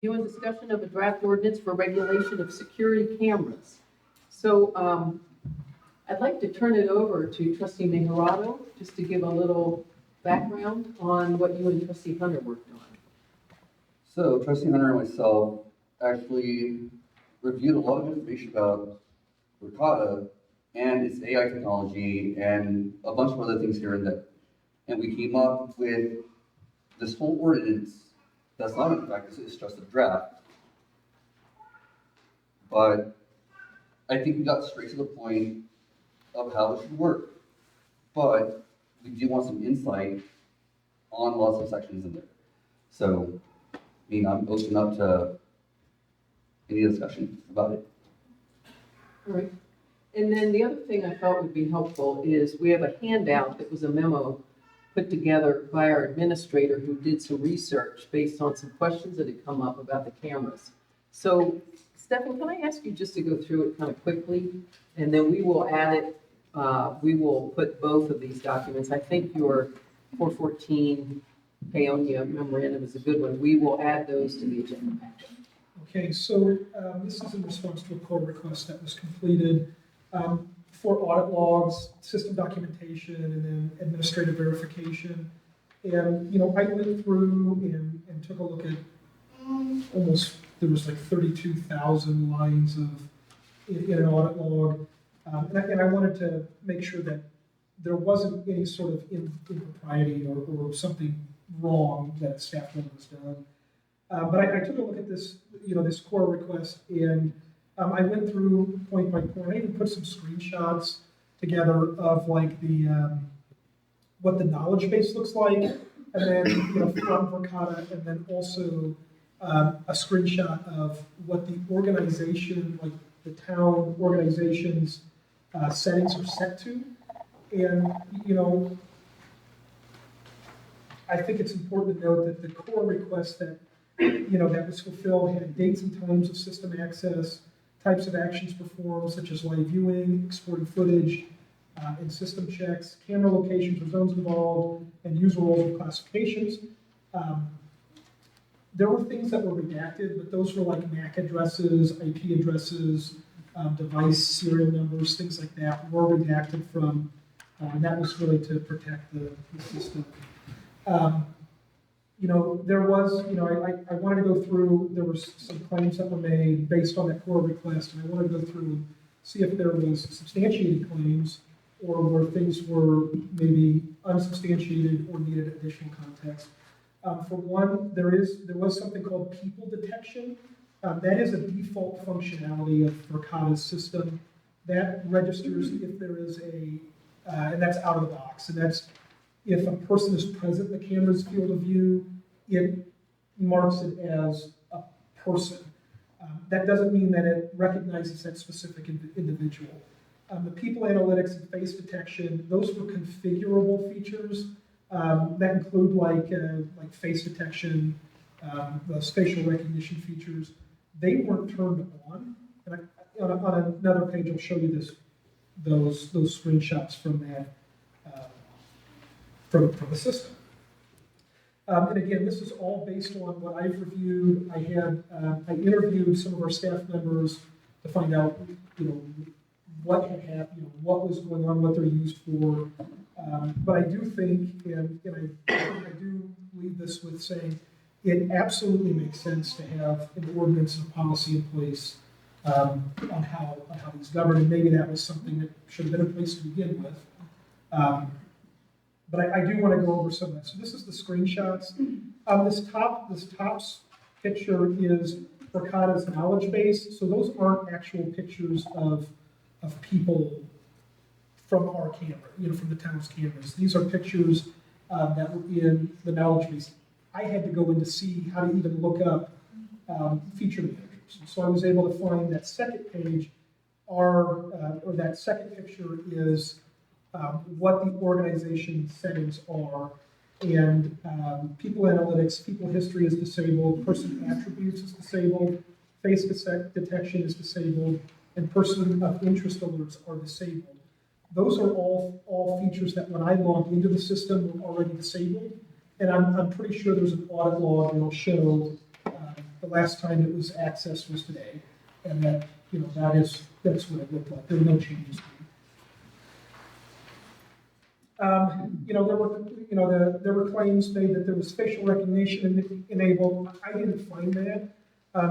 You in discussion of a draft ordinance for regulation of security cameras. So I'd like to turn it over to trustee Mejorado, just to give a little background on what you and trustee Hunter worked on. So trustee Hunter and myself actually reviewed a lot of information about Ricotta and its AI technology and a bunch of other things here and there. And we came up with this whole ordinance that's not in practice, it's just a draft. But I think we got straight to the point of how it should work. But we do want some insight on lots of sections in there. So, I mean, I'm open up to any discussion about it. All right. And then the other thing I thought would be helpful is we have a handout that was a memo put together by our administrator who did some research based on some questions that had come up about the cameras. So, Stefan, can I ask you just to go through it kind of quickly? And then we will add it, we will put both of these documents. I think your 414 Paonia memorandum is a good one. We will add those to the agenda packet. Okay, so this is in response to a core request that was completed for audit logs, system documentation, and then administrative verification. And, I went through and took a look at there was like 32,000 lines in an audit log. And I wanted to make sure that there wasn't any sort of impropriety or something wrong that staff level was done. But I took a look at this, this core request, and I went through point by point. I even put some screenshots together of like what the knowledge base looks like, and then from Verkada, and then also a screenshot of what the organization, like the town organization's settings are set to, and I think it's important to note that the core request that that was fulfilled had dates and times of system access, types of actions performed, such as live viewing, exporting footage, and system checks, camera locations or zones involved, and user roles and classifications. There were things that were redacted, but those were like MAC addresses, IP addresses, device serial numbers, things like that were redacted from, and that was really to protect the system. There was, I wanted to go through, there were some claims that were made based on that core request, and I wanted to go through and see if there was substantiated claims or where things were maybe unsubstantiated or needed additional context. For one, there was something called people detection. That is a default functionality of Verkada's system that registers if there is and that's out of the box, and that's if a person is present in the camera's field of view, it marks it as a person. That doesn't mean that it recognizes that specific individual. The people analytics and face detection, those were configurable features that include like face detection, those facial recognition features. They weren't turned on. And on another page, I'll show you those screenshots from that. From the system. And again, this is all based on what I've reviewed. I interviewed some of our staff members to find out, what had happened, what was going on, what they're used for. But I do think, and I do leave this with saying, it absolutely makes sense to have an ordinance and a policy in place on how these govern. And maybe that was something that should have been in place to begin with. But I do want to go over some of that. So this is the screenshots. This top picture is Verkada's knowledge base. So those aren't actual pictures of people from our camera, from the town's cameras. These are pictures that were in the knowledge base. I had to go in to see how to even look up feature managers. So I was able to find that second page, or that second picture is what the organization settings are, and people analytics, people history is disabled, person attributes is disabled, face detection is disabled, and person of interest alerts are disabled. Those are all features that when I log into the system were already disabled, and I'm pretty sure there's an audit log that will show The last time it was accessed was today, and that, that's what it looked like. There were no changes. There were claims made that there was facial recognition enabled. I didn't find that.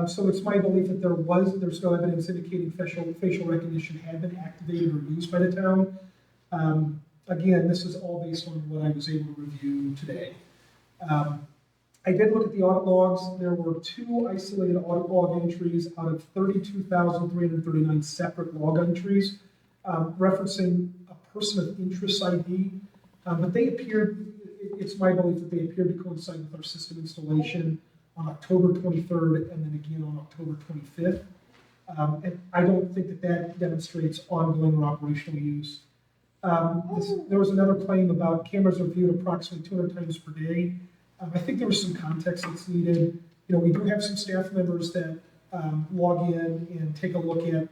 So it's my belief that there's no evidence indicating facial recognition had been activated or used by the town. Again, this is all based on what I was able to review today. I did look at the audit logs. There were 2 isolated audit log entries out of 32,339 separate log entries, referencing a person of interest ID. But it's my belief that they appeared to coincide with our system installation on October 23rd and then again on October 25th. And I don't think that demonstrates ongoing or operational use. There was another claim about cameras are viewed approximately 200 times per day. I think there was some context that's needed. We do have some staff members that log in and take a look at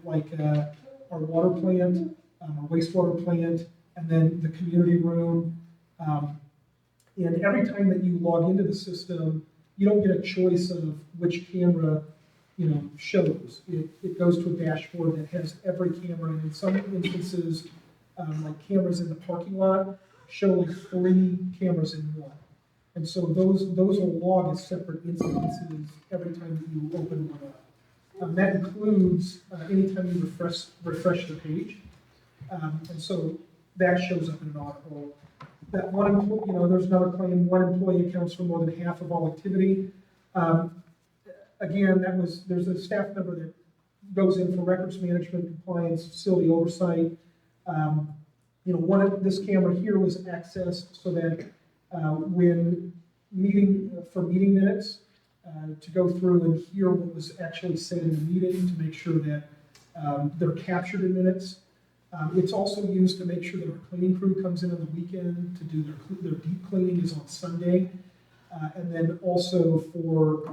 our water plant, our wastewater plant, and then the community room. And every time that you log into the system, you don't get a choice of which camera shows. It goes to a dashboard that has every camera, and in some instances, like cameras in the parking lot, show like 3 cameras in one. And so those will log as separate instances every time that you open one up. That includes anytime you refresh the page. And so that shows up in an audit roll. That there's another claim, one employee accounts for more than half of all activity. Again, there's a staff member that goes in for records management, compliance, facility oversight. This camera here was accessed so that when meeting minutes, to go through and hear what was actually said in the meeting to make sure that they're captured in minutes. It's also used to make sure that our cleaning crew comes in on the weekend to do their deep cleaning is on Sunday. And then also for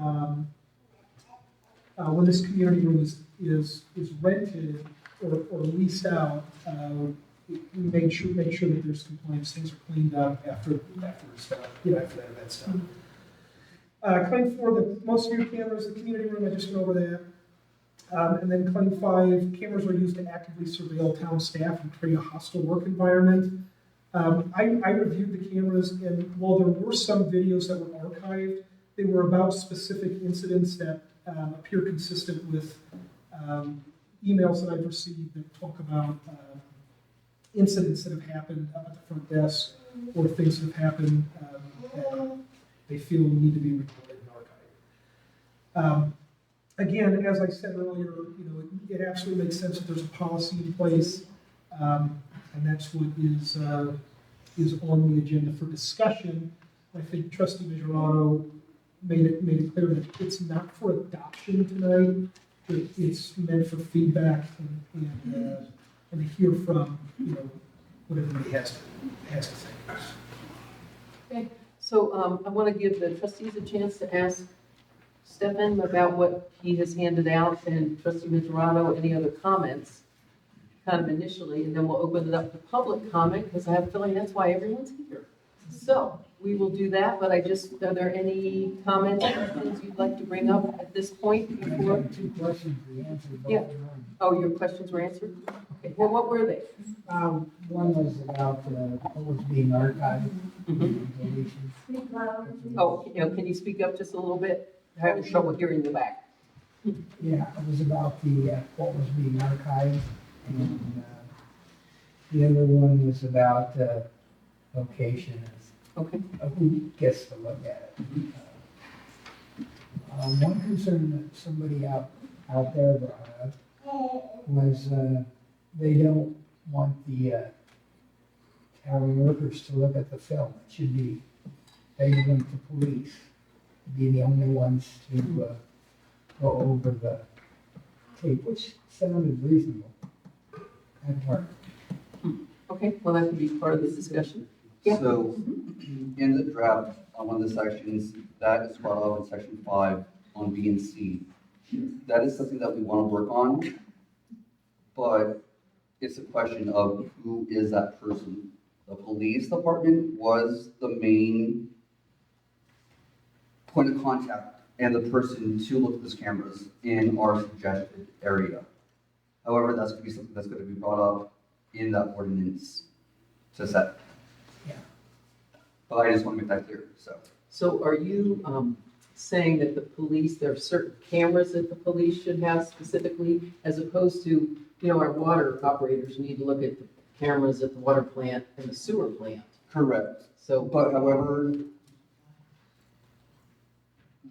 when this community room is rented or leased out, we make sure that there's compliance, things are cleaned up after it's done, after that event's done. Claim 4, the most viewed cameras, the community room, I just went over that. And then claim 5, cameras are used to actively surveil town staff and create a hostile work environment. I reviewed the cameras, and while there were some videos that were archived, they were about specific incidents that appear consistent with emails that I've received that talk about incidents that have happened up at the front desk or things that have happened that they feel need to be recorded and archived. Again, as I said earlier, it absolutely makes sense that there's a policy in place, and that's what is on the agenda for discussion. I think Trustee Majorano made it clear that it's not for adoption tonight, but it's meant for feedback and to hear from what everybody has to say. Okay, so I want to give the trustees a chance to ask Stefan about what he has handed out, and Trustee Majorano, any other comments, kind of initially, and then we'll open it up to public comment, because I have a feeling that's why everyone's here. So we will do that, but are there any comments or questions you'd like to bring up at this point before? 2 questions we answered. Yeah. Oh, your questions were answered? Okay, well, what were they? One was about what was being archived. Oh, can you speak up just a little bit? I have trouble hearing the back. Yeah, it was about what was being archived. And the other one was about location, Okay. who gets to look at it. One concern that somebody out there brought up was they don't want the town workers to look at the film. It should be, they want the police to be the only ones to go over the tape, which sounded reasonable and part. Okay, well, that could be part of the discussion. Yeah. So, in the draft, on one of the sections, that is brought up in section 5 on B and C. That is something that we want to work on, but it's a question of who is that person. The police department was the main point of contact and the person to look at those cameras in our suggested area. However, that's gonna be something that's gonna be brought up in that ordinance to set. Yeah. But I just want to make that clear, so. So are you saying that the police, there are certain cameras that the police should have specifically, as opposed to, our water operators need to look at the cameras at the water plant and the sewer plant? Correct. So, But however,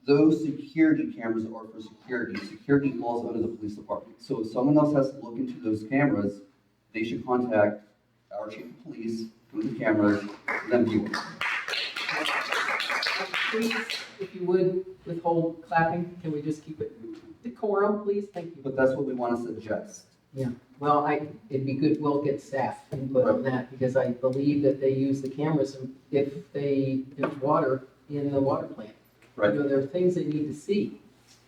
those security cameras are for security. Security falls under the police department. So if someone else has to look into those cameras, they should contact our chief of police, go to the cameras, then view it. please, if you would, withhold clapping. Can we just keep it decorum, please? Thank you. But that's what we want to suggest. Well, it'd be good, we'll get staff input on that, because I believe that they use the cameras if there's water in the water plant. Right. There are things they need to see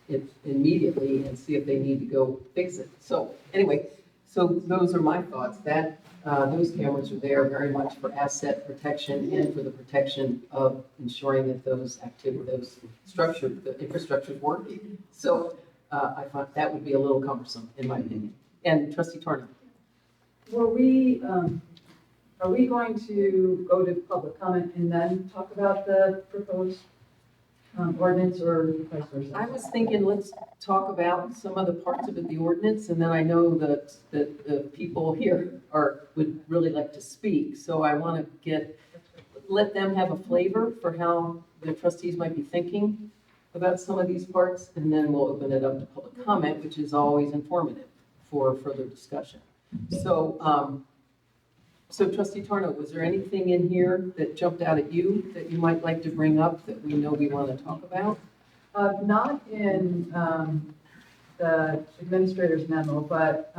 it immediately and see if they need to go fix it. So, anyway, so those are my thoughts, that, those cameras are there very much for asset protection and for the protection of ensuring that those structure, the infrastructure is working. So, I thought that would be a little cumbersome, in my opinion. And trustee Torno? Are we going to go to public comment and then talk about the proposed ordinance, or vice versa? I was thinking, let's talk about some of the parts of it, the ordinance, and then I know that the people here would really like to speak. So I want to let them have a flavor for how the trustees might be thinking about some of these parts, and then we'll open it up to public comment, which is always informative for further discussion. So, so trustee Torno, was there anything in here that jumped out at you that you might like to bring up that we know we want to talk about? Not in the administrator's memo, but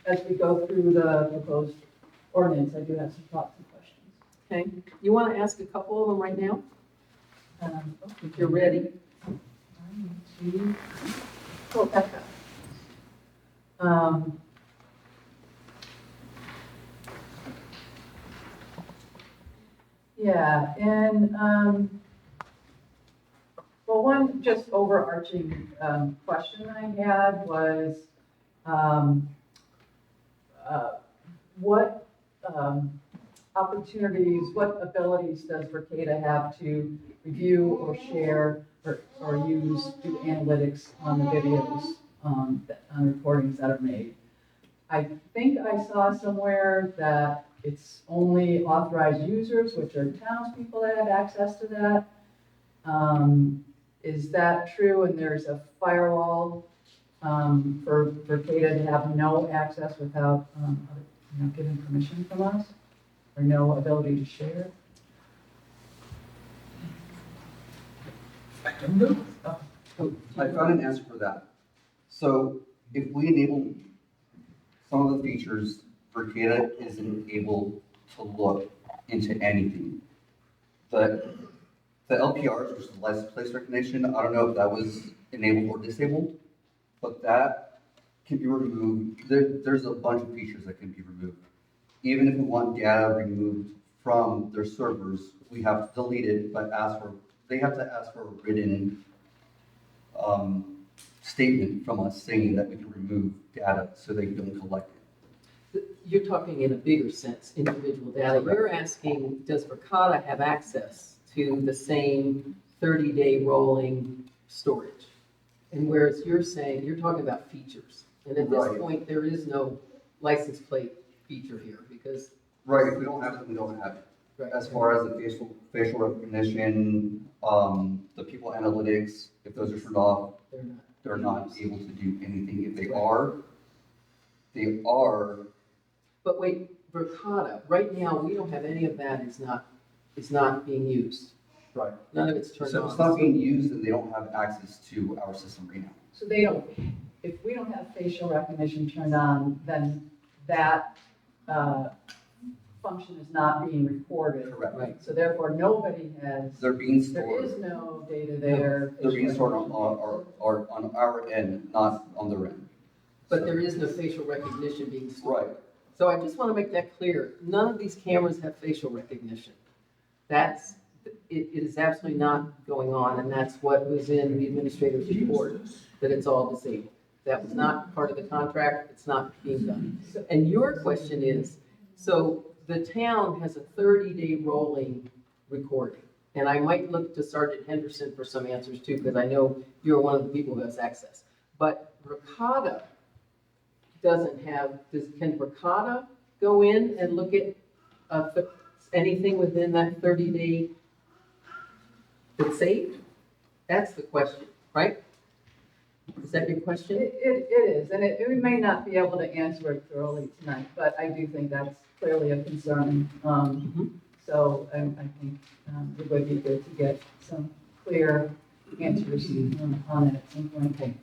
as we go through the proposed ordinance, I do have some thoughts and questions. Okay, you want to ask a couple of them right now, if you're ready? I need to pull that up. Yeah, and, well, one just overarching, question I had was, what, opportunities, what abilities does Verkada have to review or share or do analytics on the videos, on recordings that are made? I think I saw somewhere that it's only authorized users, which are townspeople that have access to that. Is that true? And there's a firewall for Verkada to have no access without giving permission from us, or no ability to share? I don't know. I found an answer for that. So if we enable some of the features, Verkada isn't able to look into anything. The LPRs, which is the license plate recognition, I don't know if that was enabled or disabled, but that can be removed. There's a bunch of features that can be removed. Even if we want data removed from their servers, we have to delete it, but they have to ask for a written statement from us saying that we can remove data so they don't collect it. You're talking in a bigger sense, individual data. You're asking, does Verkada have access to the same 30-day rolling storage? And whereas you're saying, you're talking about features. And at this Right. point, there is no license plate feature here because. Right, if we don't have it, we don't have it. Right. As far as the facial recognition, the people analytics, if those are turned off, They're not. they're not able to do anything. If they are. But wait, Verkada, right now, we don't have any of that is not being used. Right. None of it's turned So on. it's not being used and they don't have access to our system right now. So they don't, if we don't have facial recognition turned on, then that function is not being recorded. Correct. Right. So therefore, nobody has, They're being there stored. is no data there. They're being stored on our end, not on their end. But there is no facial recognition being stored. Right. So I just want to make that clear. None of these cameras have facial recognition. it is absolutely not going on, and that's what was in the administrator's report, that it's all disabled. That was not part of the contract, it's not being done. And your question is, so the town has a 30-day rolling recording. And I might look to Sergeant Henderson for some answers too, because I know you're one of the people who has access. But Ricotta doesn't have, can Ricotta go in and look at anything within that 30-day that's saved? That's the question, right? Is that your question? It is, and we may not be able to answer it thoroughly tonight, but I do think that's clearly a concern. So I think it would be good to get some clear answers on it at some point. Okay.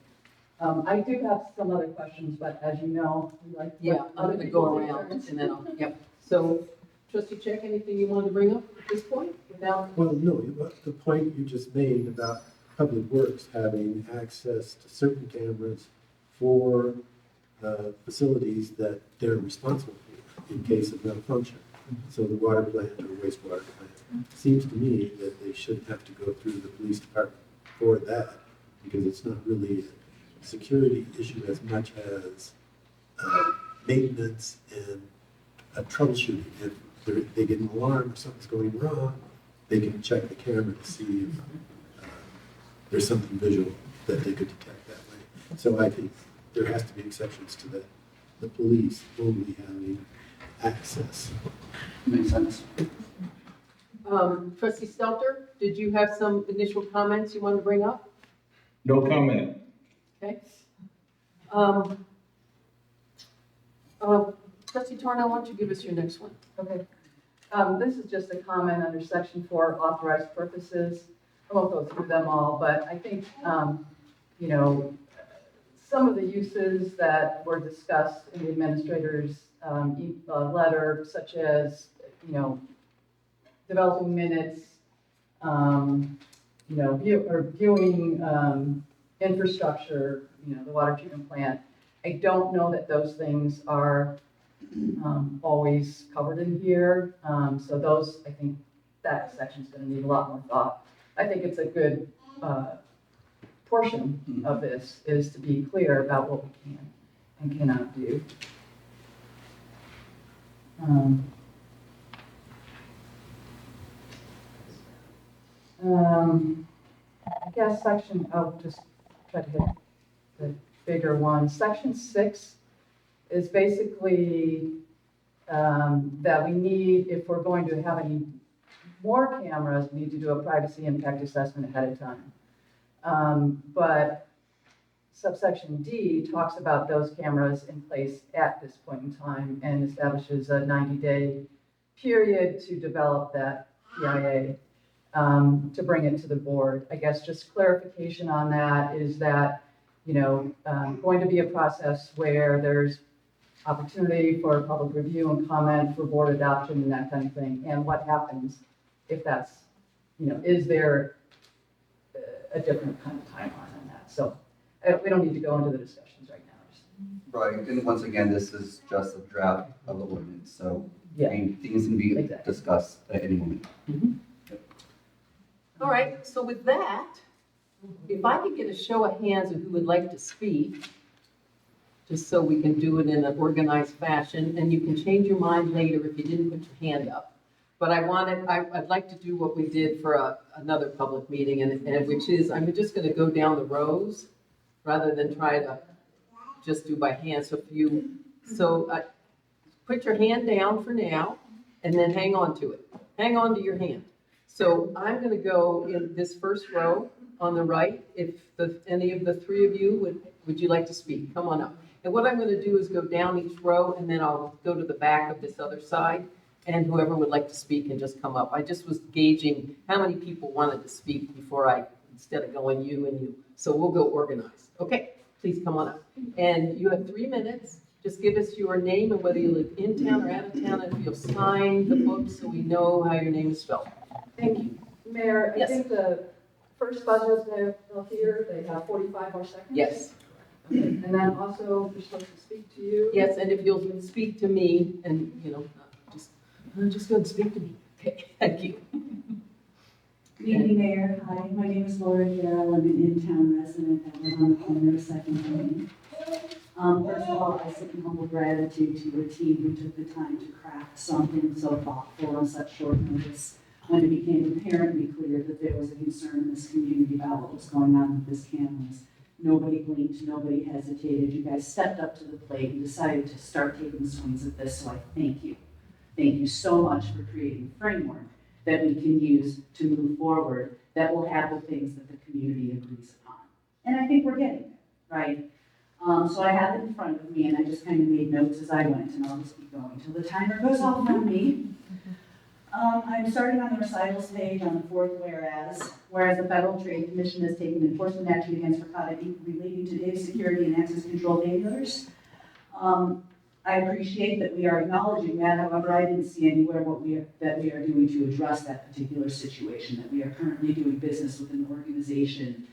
I do have some other questions, but as you know, we like. Yeah, I'm gonna go around and then I'll, yep. So, trustee Check, anything you wanted to bring up at this point without? Well, no, the point you just made about Public Works having access to certain cameras for facilities that they're responsible for in case of malfunction. So the water plant or wastewater plant, seems to me that they shouldn't have to go through the police department for that, because it's not really a security issue as much as maintenance and troubleshooting. If they get an alarm or something's going wrong, they can check the camera to see if there's something visual that they could detect that way. So I think there has to be exceptions to that. The police only having access. Makes sense. Trustee Stelter, did you have some initial comments you wanted to bring up? No comment. Okay. Trustee Torno, why don't you give us your next one? Okay. This is just a comment under section 4, authorized purposes. I won't go through them all, but I think, you know, some of the uses that were discussed in the administrator's letter, such as, you know, developing minutes, you know, viewing infrastructure, you know, the water treatment plant. I don't know that those things are always covered in here. So those, I think that section's gonna need a lot more thought. I think it's a good portion of this is to be clear about what we can and cannot do. I guess section, I'll just try to hit the bigger one. Section 6 is basically that we need, if we're going to have any more cameras, we need to do a privacy impact assessment ahead of time. But subsection D talks about those cameras in place at this point in time and establishes a 90-day period to develop that PIA, to bring it to the board. I guess just clarification on that is that, you know, going to be a process where there's opportunity for public review and comment for board adoption and that kind of thing. And what happens if that's, you know, is there a different kind of timeline on that? So we don't need to go into the discussions right now. Right, and once again, this is just a draft of the ordinance, so, I Yeah. mean, things can be Exactly. discussed at any moment. All right, so with that, if I could get a show of hands of who would like to speak, just so we can do it in an organized fashion, and you can change your mind later if you didn't put your hand up. But I'd like to do what we did for another public meeting, and which is, I'm just gonna go down the rows rather than try to just do by hand. So put your hand down for now, and then hang on to it. Hang on to your hand. So I'm gonna go in this first row on the right. If any of the three of you would you like to speak? Come on up. And what I'm gonna do is go down each row, and then I'll go to the back of this other side, and whoever would like to speak can just come up. I just was gauging how many people wanted to speak before instead of going you and you. So we'll go organized. Okay, please come on up. And you have 3 minutes. Just give us your name and whether you live in town or out of town, and if you'll sign the book so we know how your name is spelled. Thank you. Mayor, I Yes. think the first buzzers they'll hear, they have 45 more seconds. Yes, Okay. And then also, we're supposed to speak to you. yes, and if you'll speak to me and, you know, just go and speak to me. Okay, thank you. Good evening, Mayor. Hi, my name is Laura Carroll. I'm an in-town resident that live on the corner of Second Avenue. First of all, I send humble gratitude to your team who took the time to craft something so thoughtful on such short notice when it became apparently clear that there was a concern in this community about what was going on with this cameras. Nobody blinked, nobody hesitated. You guys stepped up to the plate and decided to start taking swings at this, so I thank you. Thank you so much for creating a framework that we can use to move forward that will have the things that the community agrees upon. And I think we're getting there, right? So I have it in front of me and I just kind of made notes as I went, and I'll just keep going until the timer goes off on me. I'm starting on the recitals page on the fourth whereas the Federal Trade Commission has taken enforcement action against Verkada Inc. relating to data security and access control failures. I appreciate that we are acknowledging that, however, I didn't see anywhere that we are doing to address that particular situation, that we are currently doing business with an organization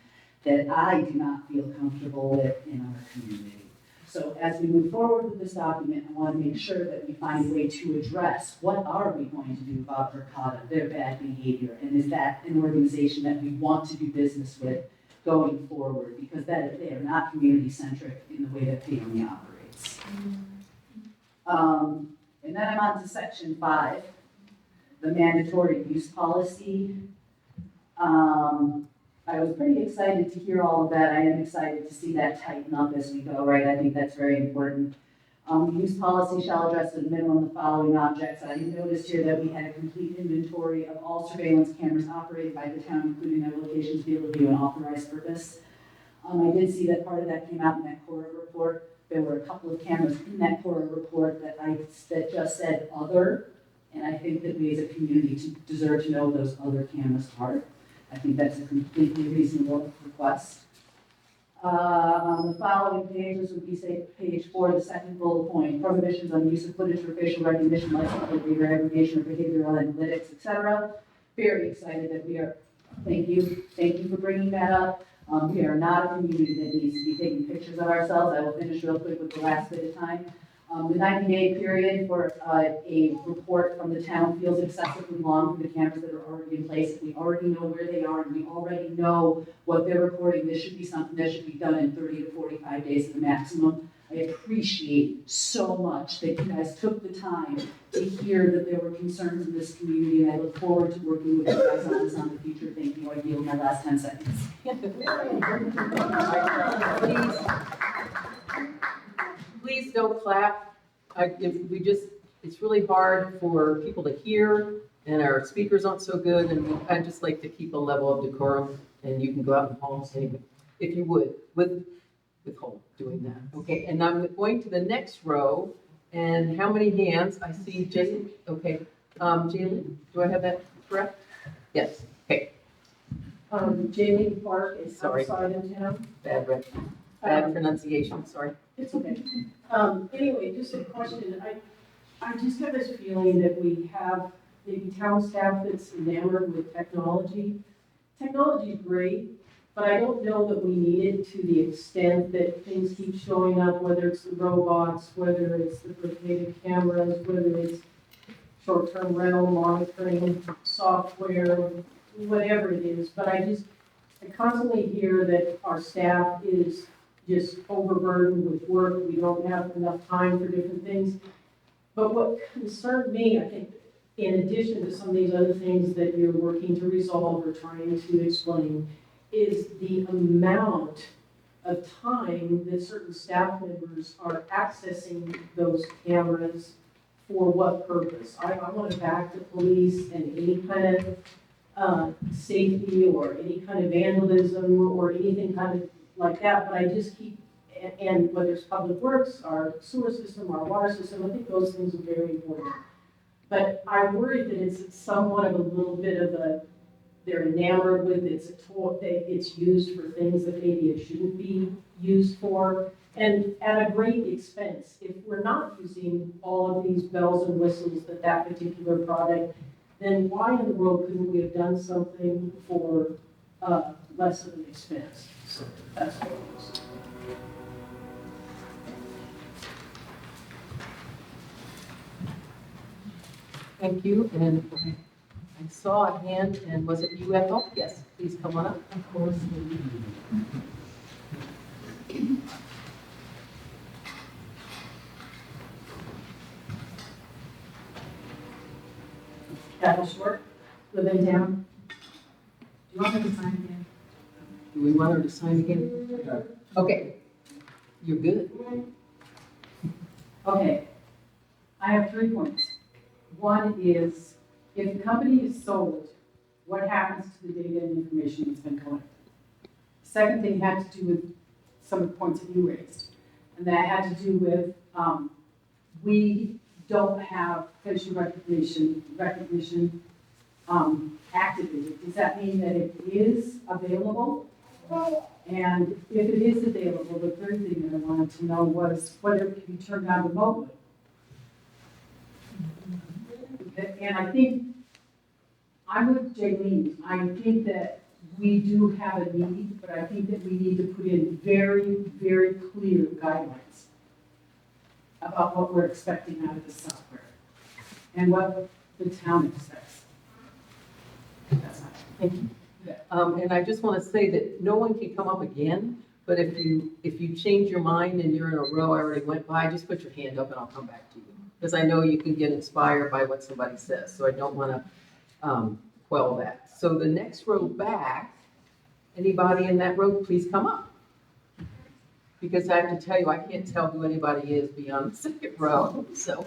that I do not feel comfortable with in our community. So as we move forward with this document, I want to make sure that we find a way to address what are we going to do about Verkada, their bad behavior, and is that an organization that we want to do business with going forward, because they are not community-centric in the way that Paonia operates. And then I'm on to section 5, the mandatory use policy. I was pretty excited to hear all of that. I am excited to see that tighten up as we go, right? I think that's very important. The use policy shall address at a minimum the following objects. I noticed here that we had a complete inventory of all surveillance cameras operated by the town, including their locations, field of view, and authorized purpose. I did see that part of that came out in that Cora report. There were a couple of cameras in that Cora report that just said other, and I think that we as a community deserve to know what those other cameras are. I think that's a completely reasonable request. On the following pages would be, say, page 4, the second bullet point, prohibitions on use of footage for facial recognition, license plate reader aggregation, or behavioral analytics, etc. Very excited that we are, thank you for bringing that up. We are not a community that needs to be taking pictures of ourselves. I will finish real quick with the last bit of time. The 90-day period for a report from the town feels excessively long for the cameras that are already in place. We already know where they are, and we already know what they're reporting. This should be something that should be done in 30 to 45 days at the maximum. I appreciate so much that you guys took the time to hear that there were concerns in this community, and I look forward to working with you guys on this in the future. Thank you. I yield my last 10 seconds. Please don't clap. It's really hard for people to hear, and our speakers aren't so good, and I'd just like to keep a level of decorum, and you can go out in the halls anyway, if you would, with Cole doing that. Okay, and I'm going to the next row, and how many hands? I see Jason. Okay, Jalen, do I have that correct? Yes, okay. Jamie Park is Sorry. outside of town. Bad pronunciation, sorry. It's okay. Anyway, just a question. I just have this feeling that we have maybe town staff that's enamored with technology. Technology is great, but I don't know that we need it to the extent that things keep showing up, whether it's the robots, whether it's the rotated cameras, whether it's short-term rental monitoring software, whatever it is. But I constantly hear that our staff is just overburdened with work. We don't have enough time for different things. But what concerned me, I think, in addition to some of these other things that you're working to resolve or trying to explain, is the amount of time that certain staff members are accessing those cameras for what purpose. I want to back the police and any kind of safety or any kind of vandalism or anything kind of like that, but I just keep, and whether it's public works, our sewer system, our water system, I think those things are very important. But I worry that it's somewhat of a little bit of they're enamored with, it's a tool, it's used for things that maybe it shouldn't be used for, and at a great expense. If we're not using all of these bells and whistles that particular product, then why in the world couldn't we have done something for less of an expense? So that's what it is. Thank you, and I saw a hand, and was it you, Ethel? Yes, please come on up. Of course. Ethel Short, live in town. Do you want me to sign again? Do we want her to sign again? Okay. You're good. Okay, I have 3 points. One is, if the company is sold, what happens to the data and information that's been collected? Second thing had to do with some of the points that you raised, and that had to do with, we don't have facial recognition activated. Does that mean that it is available? And if it is available, the third thing that I wanted to know was whether it can be turned on remotely. And I think, I'm with Jaylene, I think that we do have a need, but I think that we need to put in very, very clear guidelines about what we're expecting out of the software and what the town expects. That's my, thank you. And I just want to say that no one can come up again, but if you change your mind and you're in a row I already went by, just put your hand up and I'll come back to you. Because I know you can get inspired by what somebody says, so I don't want to quell that. So the next row back, anybody in that row, please come up. Because I have to tell you, I can't tell who anybody is beyond the second row, so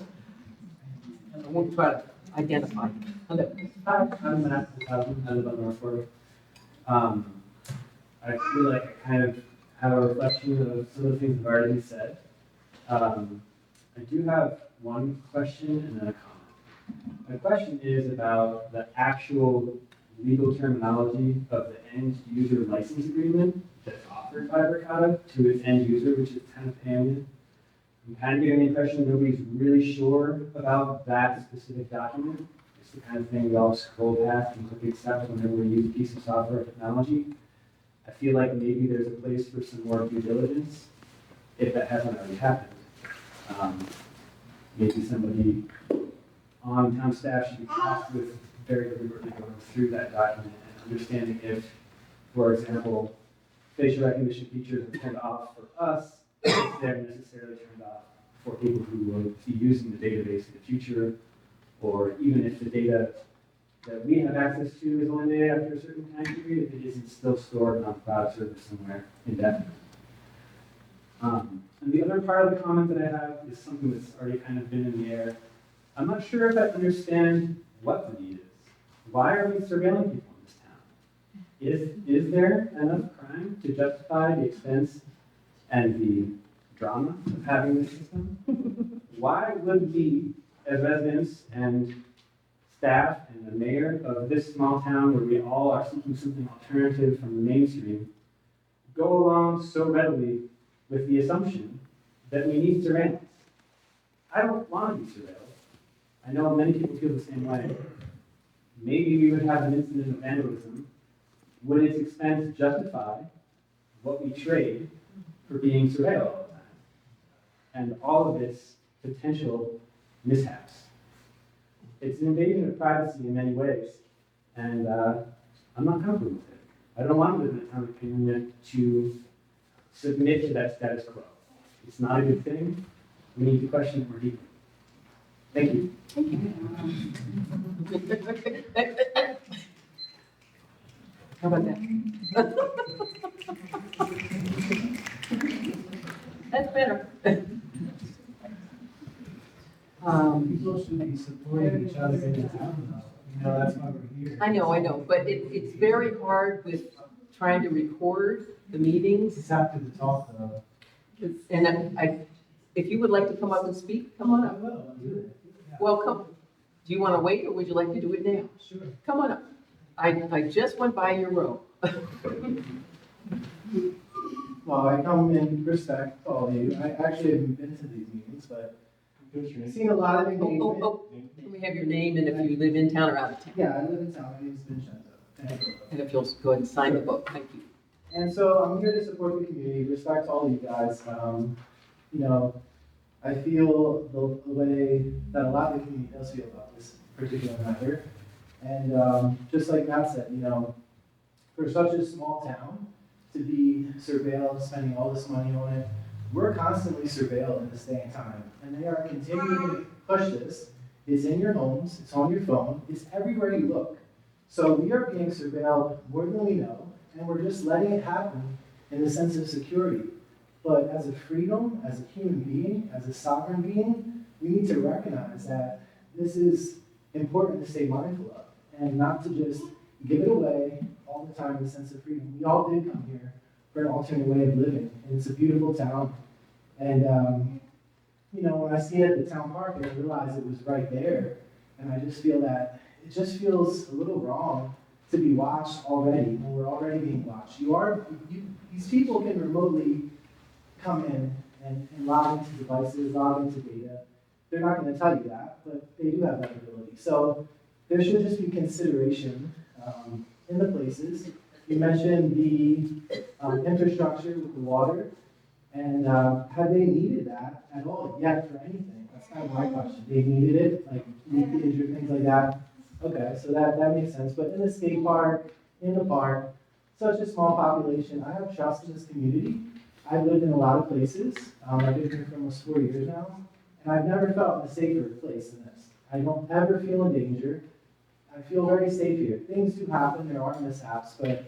I won't try to identify you. Hello. Hi, I'm Matt. I live on North Fork. I feel like I kind of have a reflection of some of the things that have already been said. I do have one question and then a comment. My question is about the actual legal terminology of the end user license agreement that's offered by Verkada to its end user, which is kind of Paonia. I'm kind of getting the impression nobody's really sure about that specific document. It's the kind of thing we all scroll past and click accept whenever we use a piece of software or technology. I feel like maybe there's a place for some more due diligence if that hasn't already happened. Maybe somebody on town staff should be tasked with very deliberately going through that document and understanding if, for example, facial recognition features are turned off for us, if they're necessarily turned off for people who will be using the database in the future, or even if the data that we have access to is only made after a certain time period, if it isn't still stored on a cloud server somewhere indefinitely. And the other part of the comment that I have is something that's already kind of been in the air. I'm not sure if I understand what the need is. Why are we surveilling people in this town? Is there enough crime to justify the expense and the drama of having this system? Why would we, as residents and staff and the mayor of this small town where we all are seeking something alternative from the mainstream, go along so readily with the assumption that we need surveillance? I don't want to be surveilled. I know many people feel the same way. Maybe we would have an incident of vandalism. Would its expense justify what we trade for being surveilled all the time? And all of its potential mishaps. It's an invasion of privacy in many ways, and I'm not comfortable with it. I don't want to live in a town of Paonia to submit to that status quo. It's not a good thing. We need to question it more deeply. Thank you. Thank you. How about that? That's better. People should be supporting each other in the town, though. You know, that's why we're here. I know, but it's very hard with trying to record the meetings. It's after the talk, though. And if you would like to come up and speak, come on I up. will, I'll do it. Yeah. Well, come. Do you want to wait, or would you like to do it now? Sure. Come on up. I just went by your row. Well, I come in respect to all of you. I actually haven't been to these meetings, but I've seen a lot of engagement. Let me have your name and if you live in town or out of town. Yeah, I live in town. My name is Vincenzo. And if you'll go ahead and sign the book, thank you. And so I'm here to support the community, respect all of you guys. You know, I feel the way that a lot of the community does feel about this particular matter. And just like Matt said, you know, for such a small town to be surveilled, spending all this money on it, we're constantly surveilled in this day and time. And they are continuing to push this. It's in your homes, it's on your phone, it's everywhere you look. So we are being surveilled more than we know, and we're just letting it happen in the sense of security. But as a freedom, as a human being, as a sovereign being, we need to recognize that this is important to stay mindful of, and not to just give it away all the time in the sense of freedom. We all did come here for an alternate way of living, and it's a beautiful town. And you know, when I see it at the town park, I realize it was right there, and I just feel that it just feels a little wrong to be watched already, when we're already being watched. These people can remotely come in and log into devices, log into data. They're not going to tell you that, but they do have that ability. So there should just be consideration in the places. You mentioned the infrastructure with the water, and have they needed that at all yet for anything? That's kind of my question. They needed it, like leakage or things like that? Okay, so that makes sense. But in the skate park, in the park, such a small population, I have trust in this community. I've lived in a lot of places. I've been here for almost 4 years now, and I've never felt a safer place than this. I don't ever feel in danger. I feel very safe here. Things do happen, there are mishaps, but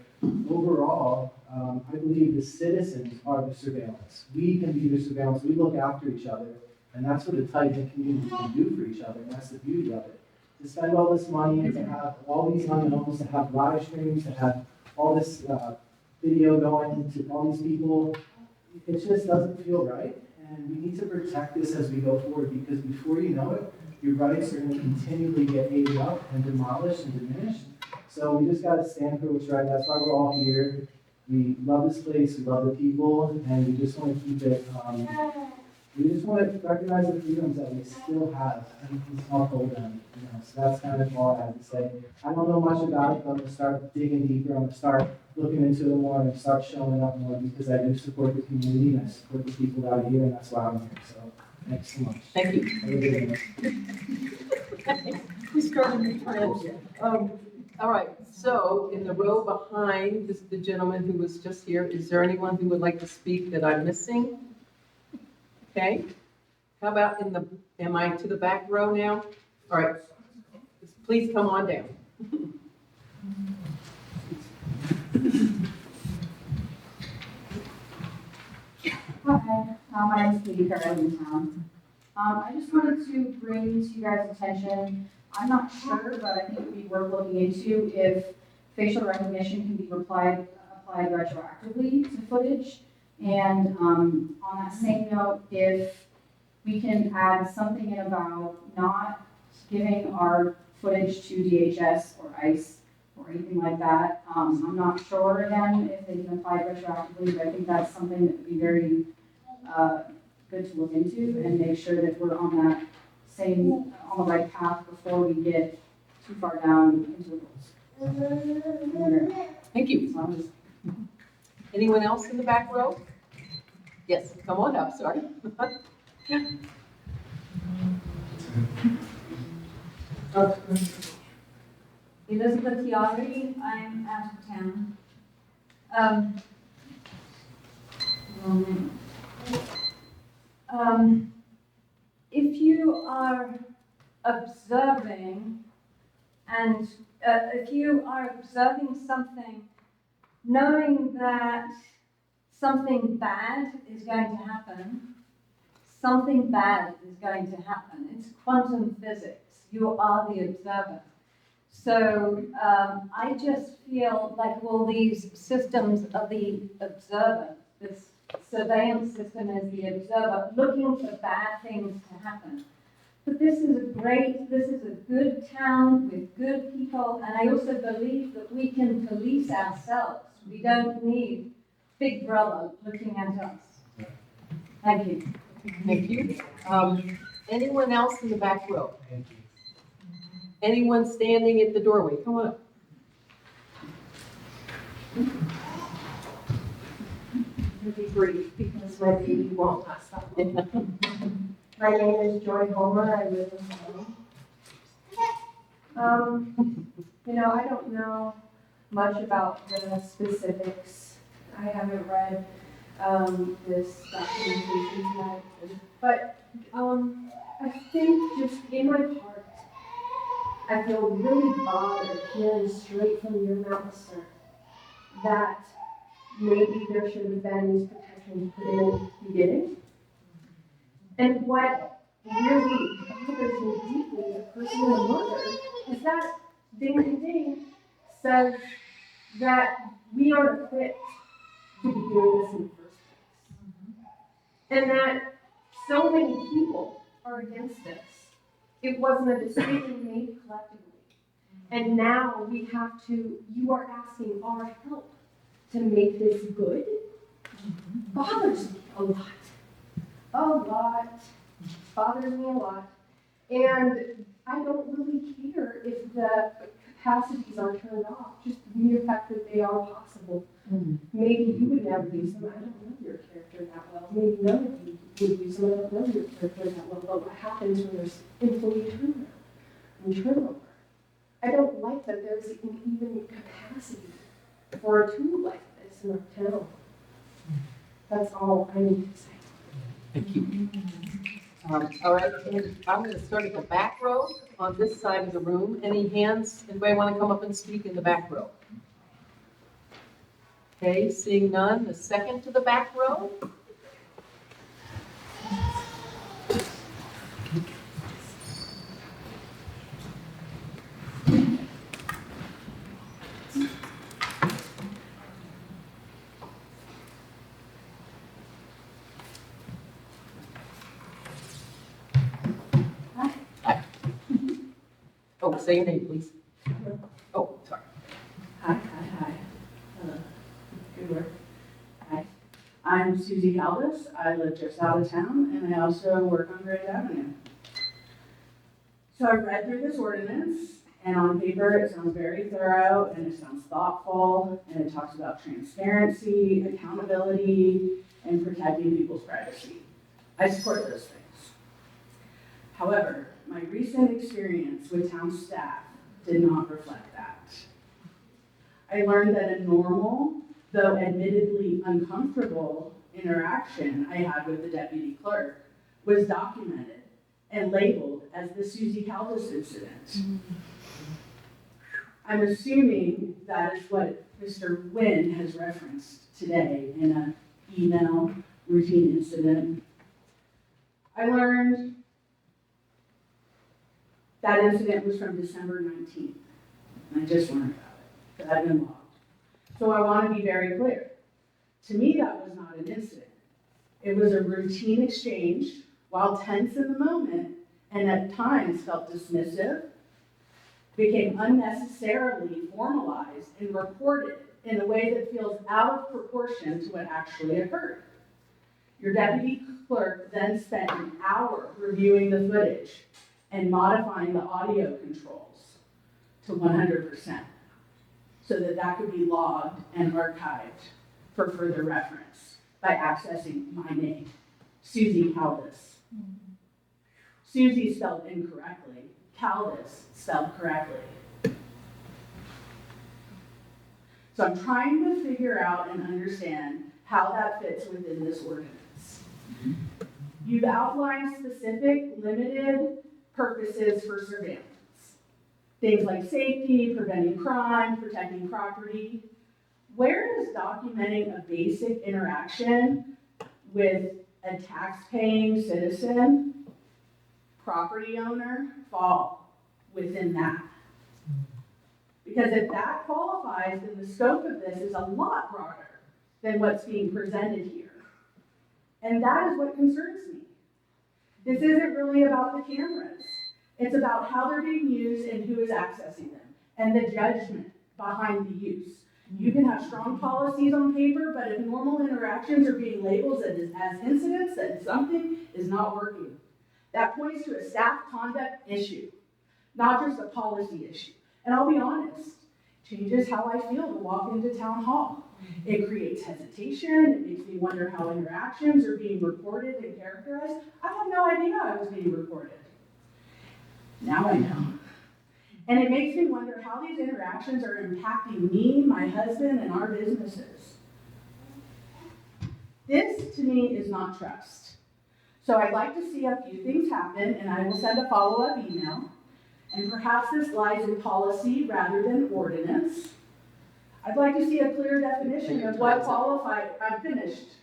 overall, I believe the citizens are the surveillance. We can be the surveillance, we look after each other, and that's what a tight-knit community can do for each other, and that's the beauty of it. To spend all this money, to have all these unknowns, to have live streams, to have all this video going to all these people, it just doesn't feel right, and we need to protect this as we go forward, because before you know it, your rights are going to continually get ate up and demolished and diminished. So we just got to stand for what's right. That's why we're all here. We love this place, we love the people, and we just want to keep it, we just want to recognize the freedoms that we still have and uphold them. You know, so that's kind of all I have to say. I don't know much about it, but I'm going to start digging deeper. I'm going to start looking into it more and start showing up more, because I do support the community and I support the people out here, and that's why I'm here. So thanks so much. Thank you. Have a good day. We started new trends. All right, so in the row behind this, the gentleman who was just here, is there anyone who would like to speak that I'm missing? Okay. How about am I to the back row now? All right, please come on down. Hi, my name is Katie Carter in town. I just wanted to bring to you guys' attention, I'm not sure, but I think it would be worth looking into if facial recognition can be applied retroactively to footage. And on that same note, if we can add something in about not giving our footage to DHS or ICE or anything like that. I'm not sure again if they can apply it retroactively, but I think that's something that would be very good to look into and make sure that we're on the right path before we get too far down into the rules. Thank you. Anyone else in the back row? Yes, come on up, sorry. Elizabeth Yari, I'm out of town. If you are observing and if you are observing something, knowing that something bad is going to happen, something bad is going to happen. It's quantum physics. You are the observer. So I just feel like all these systems are the observer. This surveillance system is the observer, looking for bad things to happen. But this is a good town with good people, and I also believe that we can police ourselves. We don't need Big Brother looking at us. Thank you. Thank you. Anyone else in the back row? Thank you. Anyone standing at the doorway? Come on up. To be brief, because my baby won't last that long. My name is Joy Homer, I live in Paonia. I don't know much about the specifics. I haven't read, this documentation tonight. But, I think just in my heart, I feel really bothered hearing straight from your mouth, sir, that maybe there should have been these protections put in the beginning. And what really bothers me deeply as a person and a mother is that ding ding ding says that we aren't equipped to be doing this in the first place. And that so many people are against this. It wasn't a decision made collectively. And now you are asking our help to make this good. Bothers me a lot. A lot. Bothers me a lot. And I don't really care if the capacities are turned off, just the mere fact that they are possible. Maybe you would never use them. I don't know your character that well. Maybe none of you would use them. I don't know your character that well. But what happens when there's employee turnover and turnover? I don't like that there's even capacity for a tool like this in our town. That's all I need to say. Thank you. All right, and I'm going to start at the back row on this side of the room. Any hands? Anybody want to come up and speak in the back row? Okay, seeing none. The second to the back row. Oh, say your name, please. Oh, sorry. Hi. Good work. Hi. I'm Susie Caldas. I live just out of town, and I also work on Grand Avenue. So I read through this ordinance, and on paper, it sounds very thorough, and it sounds thoughtful, and it talks about transparency, accountability, and protecting people's privacy. I support those things. However, my recent experience with town staff did not reflect that. I learned that a normal, though admittedly uncomfortable, interaction I had with the deputy clerk was documented and labeled as the Susie Caldas incident. I'm assuming that is what Mr. Wynn has referenced today in an email routine incident. I learned that incident was from December 19th, and I just learned about it, because I've been logged. So I want to be very clear. To me, that was not an incident. It was a routine exchange, while tense in the moment, and at times felt dismissive, became unnecessarily formalized and recorded in a way that feels out of proportion to what actually occurred. Your deputy clerk then spent an hour reviewing the footage and modifying the audio controls to 100% so that that could be logged and archived for further reference by accessing my name, Susie Caldas. Susie spelled incorrectly, Caldas spelled correctly. So I'm trying to figure out and understand how that fits within this ordinance. You've outlined specific, limited purposes for surveillance. Things like safety, preventing crime, protecting property. Where does documenting a basic interaction with a tax-paying citizen, property owner, fall within that? Because if that qualifies, then the scope of this is a lot broader than what's being presented here. And that is what concerns me. This isn't really about the cameras. It's about how they're being used and who is accessing them, and the judgment behind the use. You can have strong policies on paper, but if normal interactions are being labeled as incidents, then something is not working. That points to a staff conduct issue, not just a policy issue. And I'll be honest, changes how I feel to walk into town hall. It creates hesitation, it makes me wonder how interactions are being recorded and characterized. I had no idea I was being recorded. Now I know. And it makes me wonder how these interactions are impacting me, my husband, and our businesses. This, to me, is not trust. So I'd like to see a few things happen, and I will send a follow-up email. And perhaps this lies in policy rather than ordinance. I'd like to see a clear definition of what qualifies. I'm finished.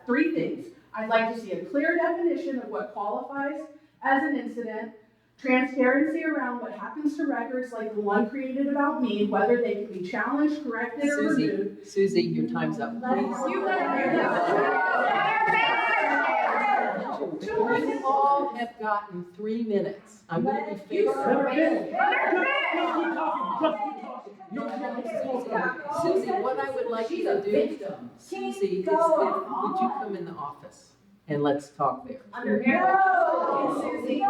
3 things. I'd like to see a clear definition of what qualifies as an incident, transparency around what happens to records like the one created about me, whether they can be challenged, corrected, or removed. Susie, your time's up, please. You all have gotten 3 minutes. I'm going to be fair. Susie, what I would like you to do, Susie, is would you come in the office and let's talk there? Under Susie. I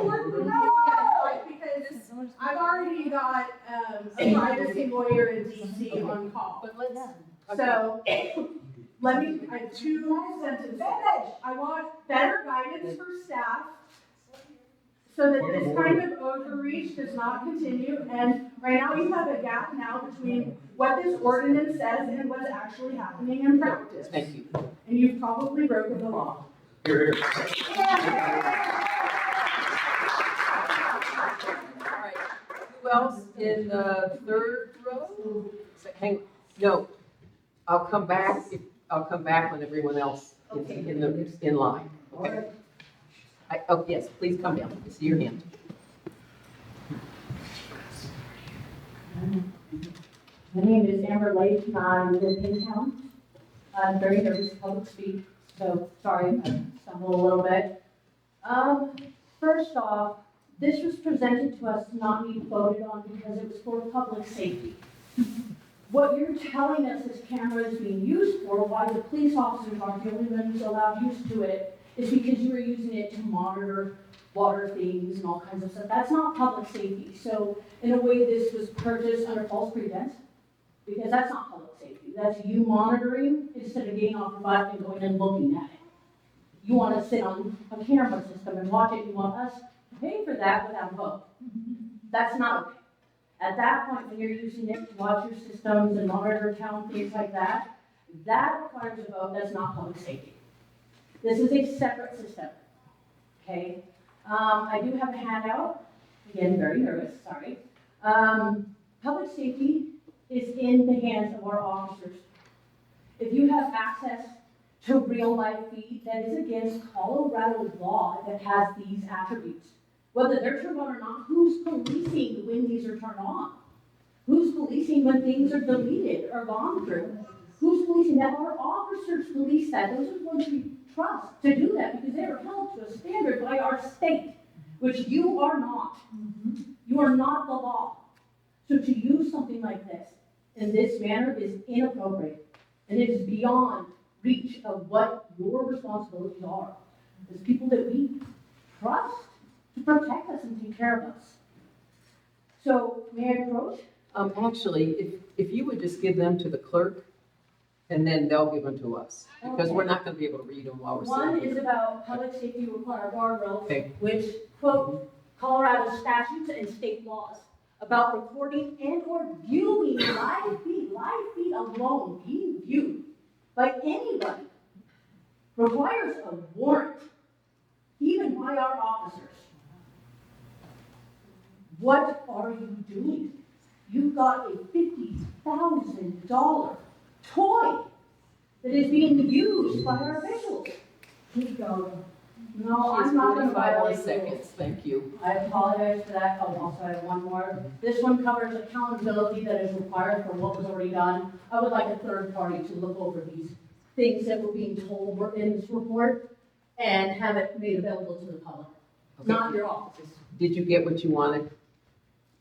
work with you because I've already got a privacy lawyer in DC on call. But let's, So, let me, I have 2 sentences. I want better guidance for staff so that this kind of overreach does not continue. And right now, we have a gap now between what this ordinance says and what's actually happening in practice. thank you. And you've probably broken the law. All right, who else in the 3rd row? No, I'll come back when everyone else is in line. Okay. Oh, yes, please come down. I see your hand. My name is Amber Lake. I live in town. I'm very nervous to public speak, so sorry if I stumble a little bit. First off, this was presented to us to not be voted on because it was for public safety. What you're telling us this camera is being used for, why the police officers aren't the only ones allowed use to it, is because you were using it to monitor water things and all kinds of stuff. That's not public safety. So in a way, this was purchased under false pretense, because that's not public safety. That's you monitoring instead of getting off the bike and going and looking at it. You want to sit on a camera system and watch it. You want us to pay for that without a vote. That's not okay. At that point, when you're using it to watch your systems and monitor count, things like that, that requires a vote. That's not public safety. This is a separate system, okay? I do have a handout. Again, very nervous, sorry. Public safety is in the hands of our officers. If you have access to real-life feed, that is against Colorado law that has these attributes. Whether they're turned on or not, who's policing when these are turned on? Who's policing when things are deleted or gone through? Who's policing that? Our officers police that. Those are the ones we trust to do that because they are held to a standard by our state, which you are not. You are not the law. So to use something like this in this manner is inappropriate. And it is beyond reach of what your responsibilities are as people that we trust to protect us and take care of us. So may I approach? Actually, if you would just give them to the clerk, and then they'll give them to us, because we're not going to be able to read them while we're sitting One here. is about public safety require guardrails, Okay. which quote Colorado statutes and state laws about recording and or viewing live feed alone being viewed by anybody requires a warrant, even by our officers. What are you doing? You've got a $50,000 toy that is being used by our officials. Keep going. No, She's I'm not going to 45 more violate the seconds, rules. thank you. I apologize for that. I'll also have one more. This one covers accountability that is required for what was already done. I would like a third party to look over these things that were being told were in this report and have it made available to the public, Okay. not your offices. Did you get what you wanted?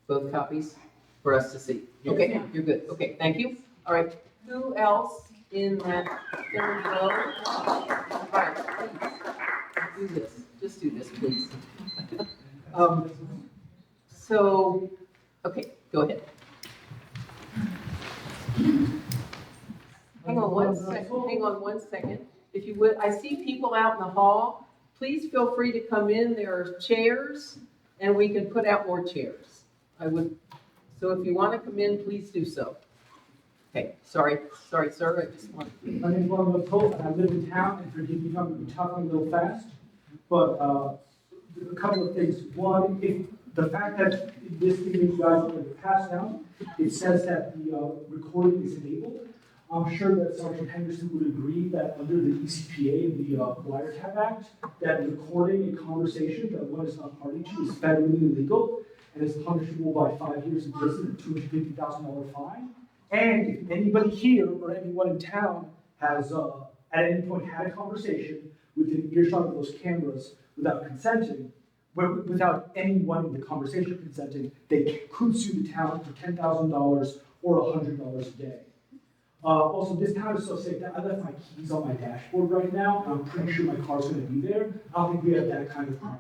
Both copies for us to see? Okay, ma'am. you're good. Okay, thank you. All right, who else in that 3rd row? All right, please, do this. Just do this, please. So, okay, go ahead. Hang on one second. If you would. I see people out in the hall. please feel free to come in. There are chairs, and we can put out more chairs. So if you want to come in, please do so. Okay, sorry, sir, I just want. My name's Ron Pope, and I live in town, and forgive me if I'm talking a little fast, but a couple of things. One, if the fact that this thing you guys are going to pass down, it says that the recording is enabled. I'm sure that Sergeant Henderson would agree that under the ECPA and the Wiretap Act, that recording a conversation that one is not party to is federally illegal and is punishable by 5 years in prison and $250,000 fine. And if anybody here or anyone in town has at any point had a conversation within earshot of those cameras without consenting, without anyone in the conversation consenting, they could sue the town for $10,000 or $100 a day. Also, this town is so safe that I left my keys on my dashboard right now, and I'm pretty sure my car's gonna be there. I don't think we have that kind of crime.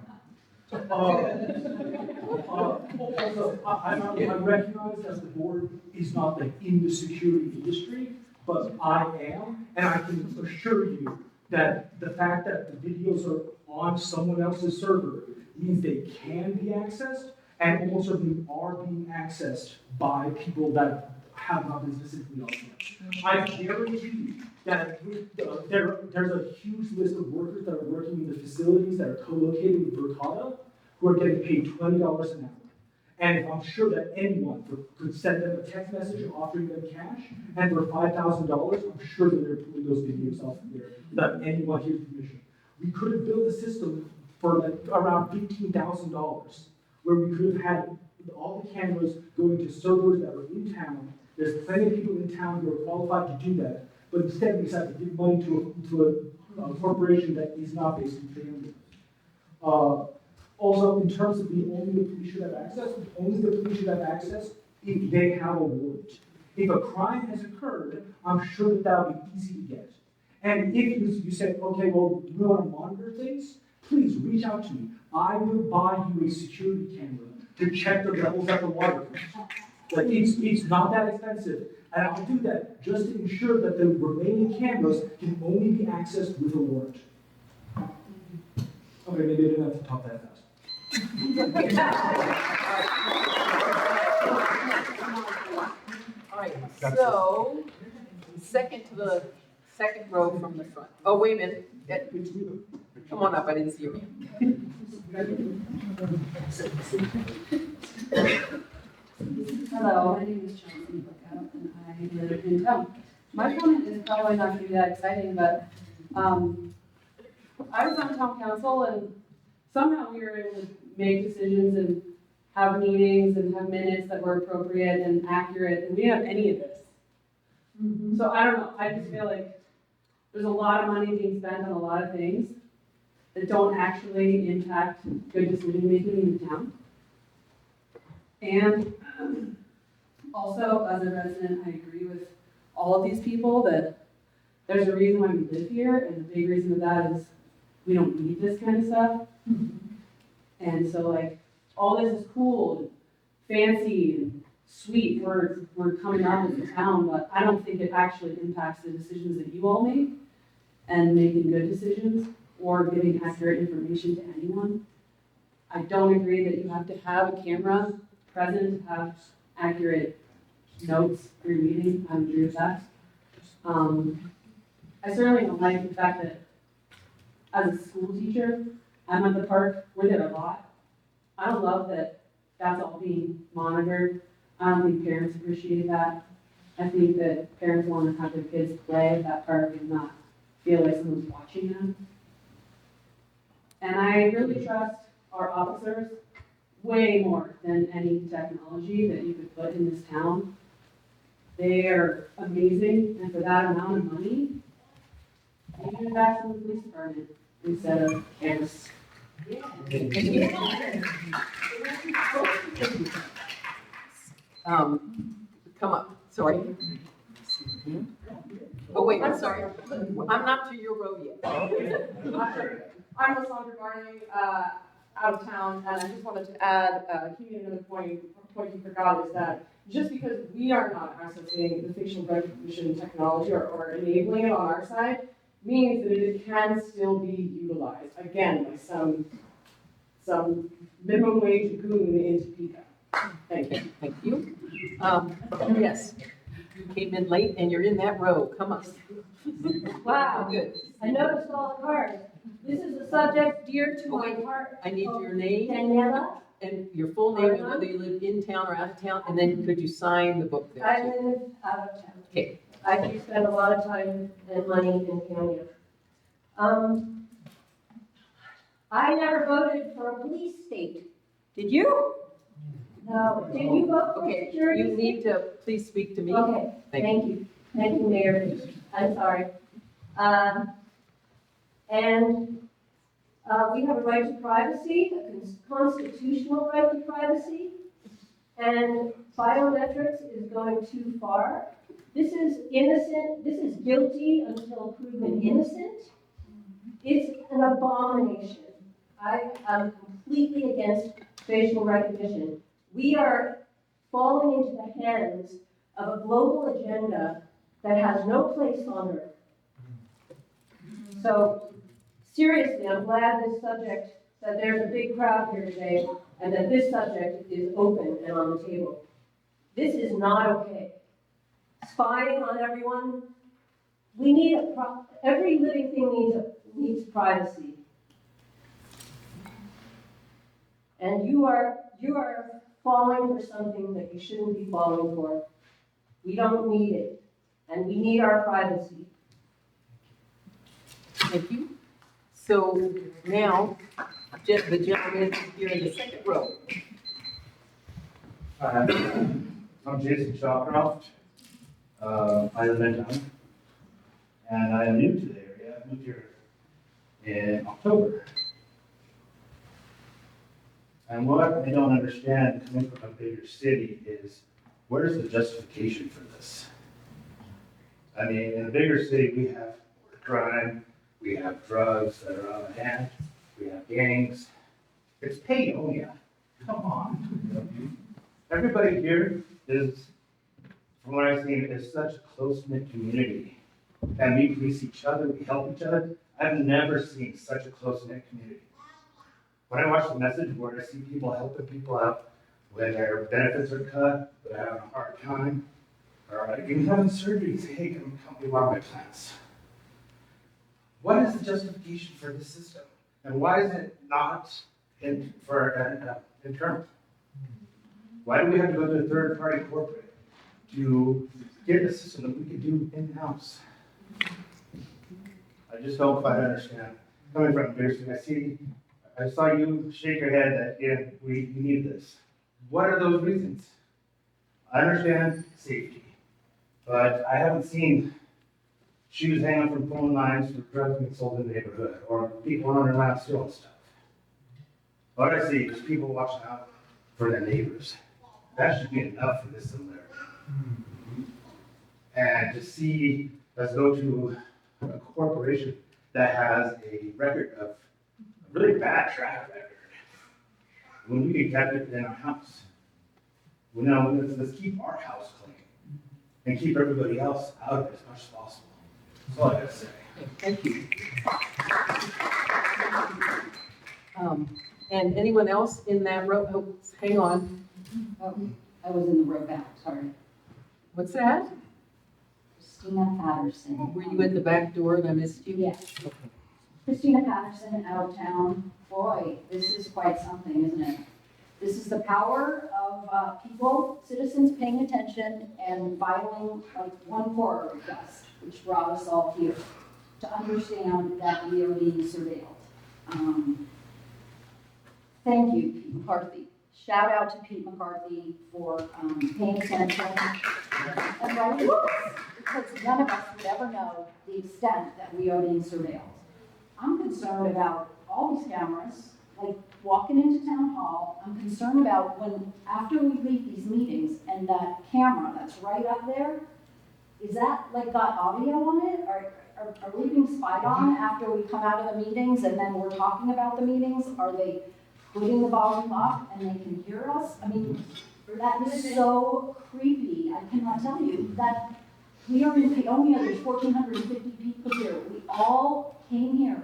Also, I recognize that the board is not like in the security industry, but I am, and I can assure you that the fact that the videos are on someone else's server means they can be accessed, and almost certainly are being accessed by people that have not been specifically authorized. I guarantee you that there's a huge list of workers that are working in the facilities that are co-located with Verkada who are getting paid $20 an hour. And I'm sure that anyone could send them a text message offering them cash, and for $5,000, I'm sure that they're pulling those videos off of there without anyone here's permission. We could have built a system for like around $15,000, where we could have had all the cameras going to servers that were in town. There's plenty of people in town who are qualified to do that, but instead we decided to give money to a corporation that is not based in Cleveland. Also, in terms of only the police should have access, only the police should have access if they have a warrant. If a crime has occurred, I'm sure that would be easy to get. And if you say, okay, well, we want to monitor things, please reach out to me. I will buy you a security camera to check the levels at the water. Like, it's not that expensive. And I'll do that just to ensure that the remaining cameras can only be accessed with a warrant. Okay, maybe I didn't have to talk that fast. All right, so, second to the second row from the front. Oh, wait a minute. Come on up, I didn't see your hand. Hello, my name is Chelsea Lookout, and I live in town. My comment is probably not going to be that exciting, but I was on town council, and somehow we were able to make decisions and have meetings and have minutes that were appropriate and accurate, and we didn't have any of this. So I don't know, I just feel like there's a lot of money being spent on a lot of things that don't actually impact good decision making in the town. And also, as a resident, I agree with all of these people that there's a reason why we live here, and the big reason of that is we don't need this kind of stuff. And so, like, all this is cool and fancy and sweet. We're coming up as a town, but I don't think it actually impacts the decisions that you all make and making good decisions or giving accurate information to anyone. I don't agree that you have to have a camera present to have accurate notes for your meeting. I agree with that. I certainly don't like the fact that as a school teacher, I'm at the park, we're there a lot. I don't love that that's all being monitored. I don't think parents appreciate that. I think that parents want to have their kids play at that park and not feel like someone's watching them. And I really trust our officers way more than any technology that you could put in this town. They are amazing, and for that amount of money, you should invest in the police department instead of cameras. Come up, sorry. Oh, wait, I'm sorry. I'm not to your row yet. I'm Lysandra Barney, out of town, and I just wanted to add, keeping another point you forgot is that just because we are not accessing the facial recognition technology or enabling it on our side, means that it can still be utilized, again, by some minimum wage goon in Topeka. Thank you. Thank you. Yes, you came in late and you're in that row. Come on. Wow, Good. I noticed all the cards. This is a subject dear to my heart. I need your name Daniela, and your full name, and whether you live in town or out of town, and then could you sign the book there I too? live out of town. Okay. I do spend a lot of time and money in Paonia. I never voted for a police state. Did you? No. Did you vote for Okay, security? you need to please speak to me. Okay, thank you. Thank you, Mayor. I'm sorry. We have a right to privacy, a constitutional right to privacy, and biometrics is going too far. This is innocent, this is guilty until proven innocent. It's an abomination. I am completely against facial recognition. We are falling into the hands of a global agenda that has no place on Earth. So, seriously, I'm glad that there's a big crowd here today, and that this subject is open and on the table. This is not okay. Spying on everyone, we need every living thing needs privacy. And you are falling for something that you shouldn't be falling for. We don't need it, and we need our privacy. Thank you. So now, the gentleman here in the second row. I'm Jason Shawcroft. I live in town, and I am new to the area. I moved here in October. And what I don't understand coming from a bigger city is, where's the justification for this? I mean, in a bigger city, we have crime, we have drugs that are out of hand, we have gangs. It's Paonia. Come on. Everybody here is, from what I've seen, is such a close-knit community. And we police each other, we help each other. I've never seen such a close-knit community. When I watch the message board, I see people helping people out when their benefits are cut, they're having a hard time, or like even having surgeries. Hey, come help me with my plans. What is the justification for this system? And why is it not internal? Why do we have to go to a third-party corporate to get a system that we could do in-house? I just don't quite understand. Coming from Bearston, I saw you shake your head that, yeah, we need this. What are those reasons? I understand safety, but I haven't seen shoes hanging from phone lines for drugs being sold in the neighborhood, or people running around stealing stuff. What I see is people watching out for their neighbors. That should be enough for this similarity. And to see us go to a corporation that has a record of a really bad track record, when we can keep it in our house. We know, let's keep our house clean and keep everybody else out of it as much as possible. That's all I gotta say. Thank you. And anyone else in that row? Oh, hang on. Oh, I was in the row back, sorry. What's that? Christina Patterson. Were you at the back door and I missed you? Yes. Okay. Christina Patterson, out of town. Boy, this is quite something, isn't it? This is the power of people, citizens paying attention and filing like one court request, which brought us all here to understand that we are being surveilled. Thank you, Pete McCarthy. Shout out to Pete McCarthy for paying attention and writing this, because none of us would ever know the extent that we are being surveilled. I'm concerned about all these cameras, like walking into town hall. I'm concerned about when, after we leave these meetings, and that camera that's right up there, is that like got audio on it? Are we being spied on after we come out of the meetings and then we're talking about the meetings? Are they putting the volume up and they can hear us? I mean, that is so creepy. I cannot tell you that we are in Paonia. There's 1,450 people here. We all came here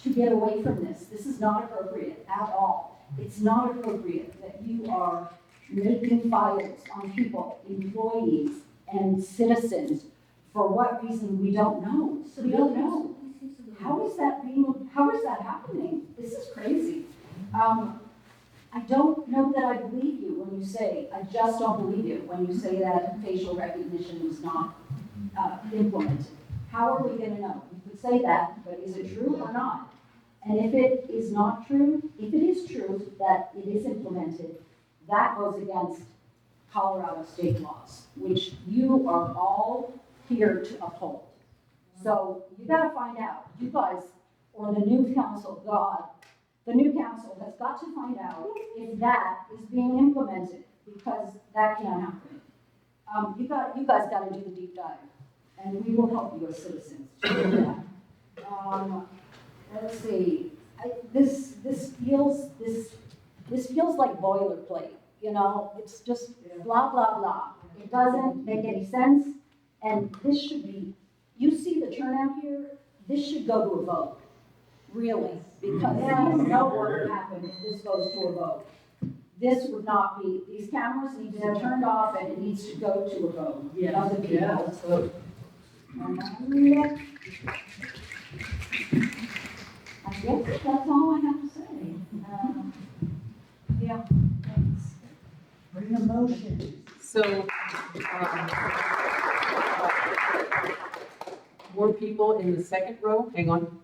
to get away from this. This is not appropriate at all. It's not appropriate that you are making files on people, employees, and citizens. For what reason, we don't know. We don't know. How is that happening? This is crazy. I don't know that I believe you when you say, I just don't believe you when you say that facial recognition was not implemented. How are we gonna know? You could say that, but is it true or not? And if it is not true, if it is true that it is implemented, that goes against Colorado state laws, which you are all here to uphold. So you gotta find out, you guys, or the new council, God, the new council has got to find out if that is being implemented, because that can't happen. You guys gotta do the deep dive, and we will help you as citizens to do that. Let's see, this feels like boilerplate, you know, it's just blah, blah, blah. It doesn't make any sense, and this should be, you see the turnout here, this should go to a vote, really, because you know what would happen if this goes to a vote. This would not be, these cameras need to be turned off, and it needs to go to a vote. Yeah, of the yeah, people. let's vote. I guess that's all I have to say. Yeah, thanks. Bring a motion. So, more people in the second row, hang on.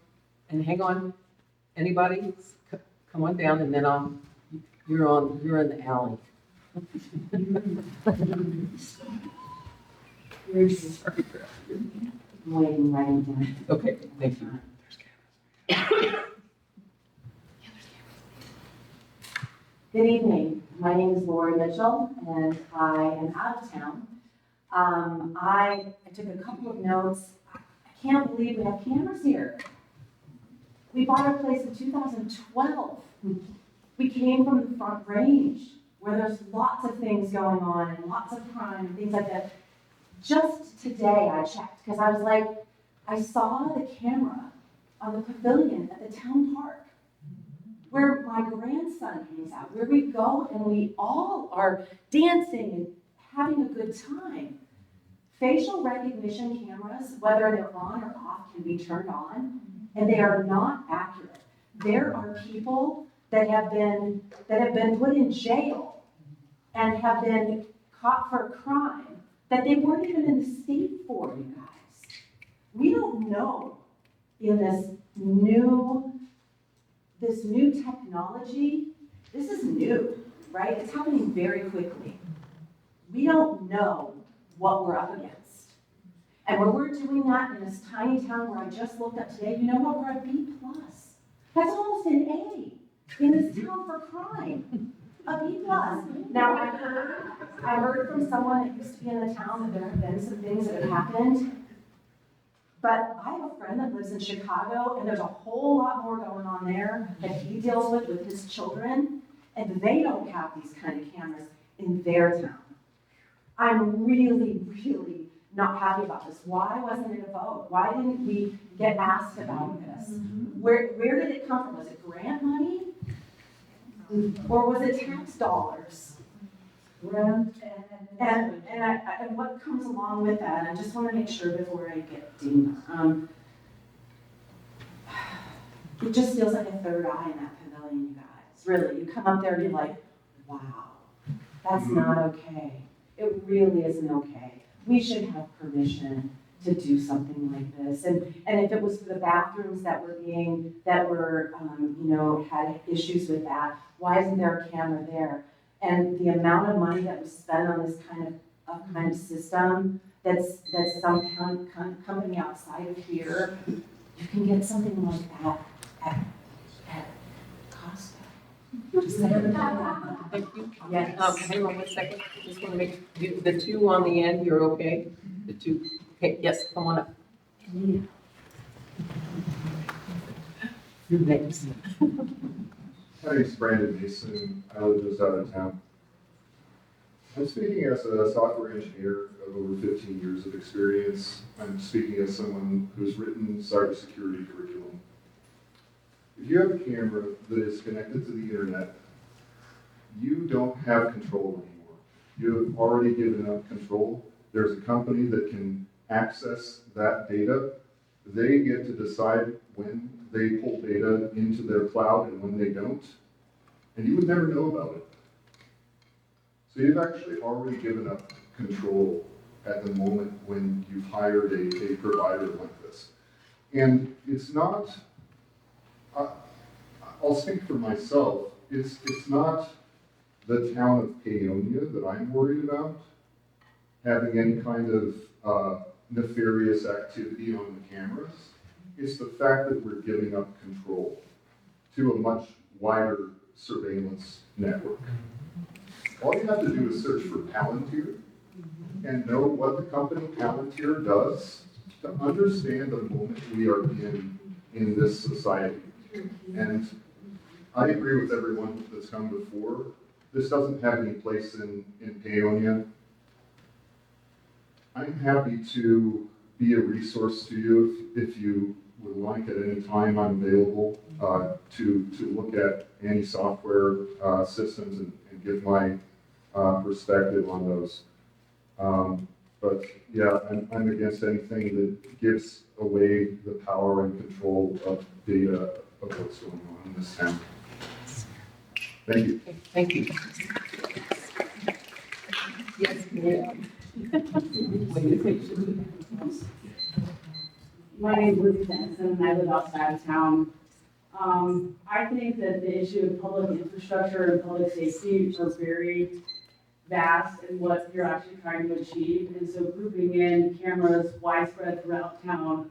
Anybody, come on down, and then you're in the alley. I'm waiting, writing down. Okay, thank you. Good evening. My name is Lori Mitchell, and I am out of town. I took a couple of notes. I can't believe we have cameras here. We bought our place in 2012. We came from the Front Range, where there's lots of things going on and lots of crime and things like that. Just today I checked, because I was like, I saw the camera on the pavilion at the town park, where my grandson hangs out, where we go and we all are dancing and having a good time. Facial recognition cameras, whether they're on or off, can be turned on, and they are not accurate. There are people that have been put in jail and have been caught for a crime that they weren't even in the state for, you guys. We don't know in this new technology, this is new, right? It's happening very quickly. We don't know what we're up against. And when we're doing that in this tiny town where I just looked up today, you know what, we're a B+. That's almost an A in this town for crime. A B+. Now, I heard from someone that used to be in the town that there have been some things that have happened. But I have a friend that lives in Chicago, and there's a whole lot more going on there that he deals with his children, and they don't have these kind of cameras in their town. I'm really, really not happy about this. Why wasn't it a vote? Why didn't we get asked about this? Where did it come from? Was it grant money? Or was it tax dollars? And what comes along with that? I just want to make sure before I get deep. It just feels like a third eye in that pavilion, you guys. Really, you come up there and you're like, wow, that's not okay. It really isn't okay. We should have permission to do something like this. And if it was for the bathrooms that were had issues with that, why isn't there a camera there? And the amount of money that was spent on this kind of system, that's some company outside of here, you can get something like that at Costco. Just saying. Thank you. Yes. Hang on 1 second, just want to make, the two on the end, you're okay? The two, okay, yes, come on up. Your names. My name's Brandon Mason. I live just out of town. I'm speaking as a software engineer of over 15 years of experience. I'm speaking as someone who's written cybersecurity curriculum. If you have a camera that is connected to the internet, you don't have control anymore. You have already given up control. There's a company that can access that data. They get to decide when they pull data into their cloud and when they don't. And you would never know about it. So you've actually already given up control at the moment when you've hired a provider like this. And it's not, I'll speak for myself, it's not the town of Paonia that I'm worried about having any kind of nefarious activity on the cameras. It's the fact that we're giving up control to a much wider surveillance network. All you have to do is search for Palantir and know what the company Palantir does to understand the moment we are in this society. And I agree with everyone that's come before. This doesn't have any place in Paonia. I'm happy to be a resource to you if you would like at any time. I'm available to look at any software systems and give my perspective on those. But yeah, I'm against anything that gives away the power and control of data of what's going on in this town. Thank you. Thank you. Yes, yeah. My name is Lizzie Denson, and I live outside of town. I think that the issue of public infrastructure and public safety are very vast in what you're actually trying to achieve. And so grouping in cameras widespread throughout town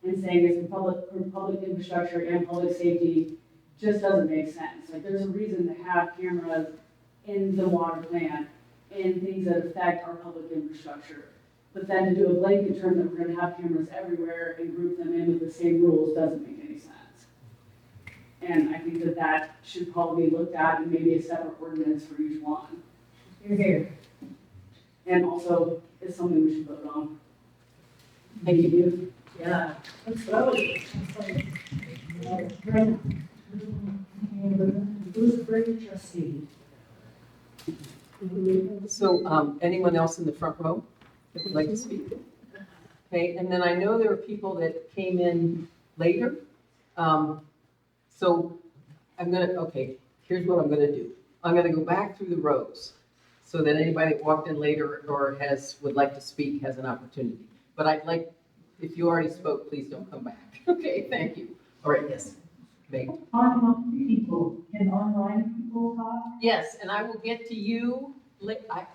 and saying it's for public infrastructure and public safety just doesn't make sense. Like, there's a reason to have cameras in the water plant, in things that affect our public infrastructure. But then to do a blanket term that we're gonna have cameras everywhere and group them in with the same rules doesn't make any sense. And I think that that should probably be looked at and maybe a separate ordinance for each one. Here. And also, it's something we should vote on. Thank you. Yeah. Let's go. Who's the great trustee? So, anyone else in the front row that would like to speak? Okay, and then I know there are people that came in later. So okay, here's what I'm gonna do. I'm gonna go back through the rows so that anybody that walked in later or would like to speak has an opportunity. But I'd like, if you already spoke, please don't come back. Okay, thank you. All right, yes. Meg. Online people, can online people talk? Yes, and I will get to you.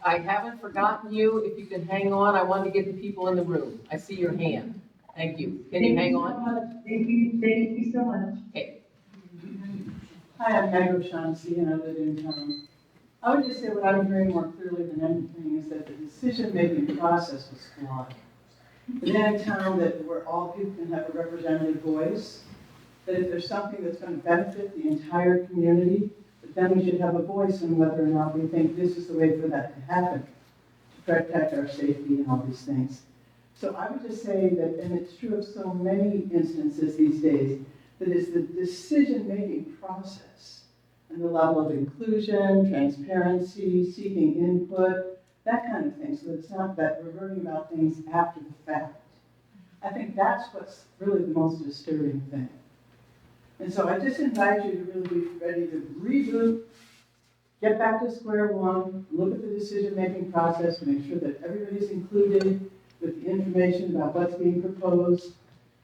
I haven't forgotten you. If you can hang on, I want to get the people in the room. I see your hand. Thank you. Can you hang on? Thank you so much. Okay. Hi, I'm Meg O'Shaughnessy, and I live in town. I would just say what I'm hearing more clearly than anything is that the decision-making process was flawed. But in a town where all people can have a representative voice, that if there's something that's going to benefit the entire community, then we should have a voice in whether or not we think this is the way for that to happen, to protect our safety and all these things. So I would just say that, and it's true of so many instances these days, that it's the decision-making process and the level of inclusion, transparency, seeking input, that kind of thing, so that it's not that we're learning about things after the fact. I think that's what's really the most disturbing thing. And so I just invite you to really be ready to reboot, get back to square one, look at the decision-making process, make sure that everybody's included with the information about what's being proposed,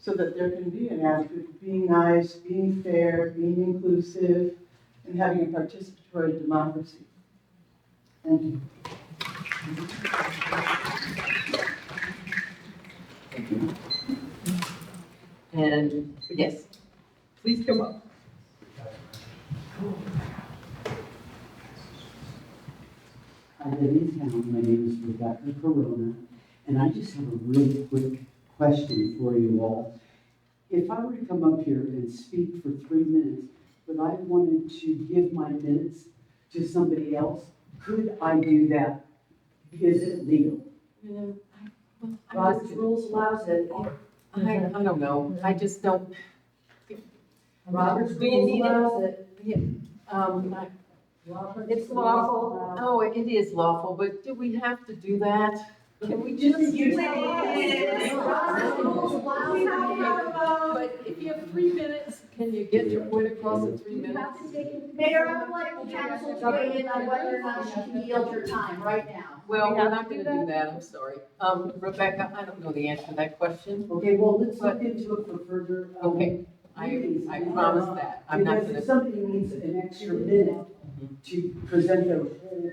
so that there can be an attitude of being nice, being fair, being inclusive, and having a participatory democracy. Thank you. Thank you. And yes, please come up. I live in town. My name is Rebecca Corona, and I just have a really quick question for you all. If I were to come up here and speak for 3 minutes, but I wanted to give my minutes to somebody else, could I do that Is it legal? Yeah. Robert's rules allows it. I don't know, I just don't. Robert's Do you rules need it? allows it. It's lawful, oh, it is lawful, but do we have to do that? Can we just? But if you have 3 minutes, can you get your point across in 3 minutes? Mayor, I would like the council to weigh in on whether or not she can yield her time right now. Well, we're not gonna do that, I'm sorry. Rebecca, I don't know the answer to that question. Okay, well, let's look into it for further. Okay, I promise that, I'm not Because gonna. if somebody needs an extra minute to present their whole.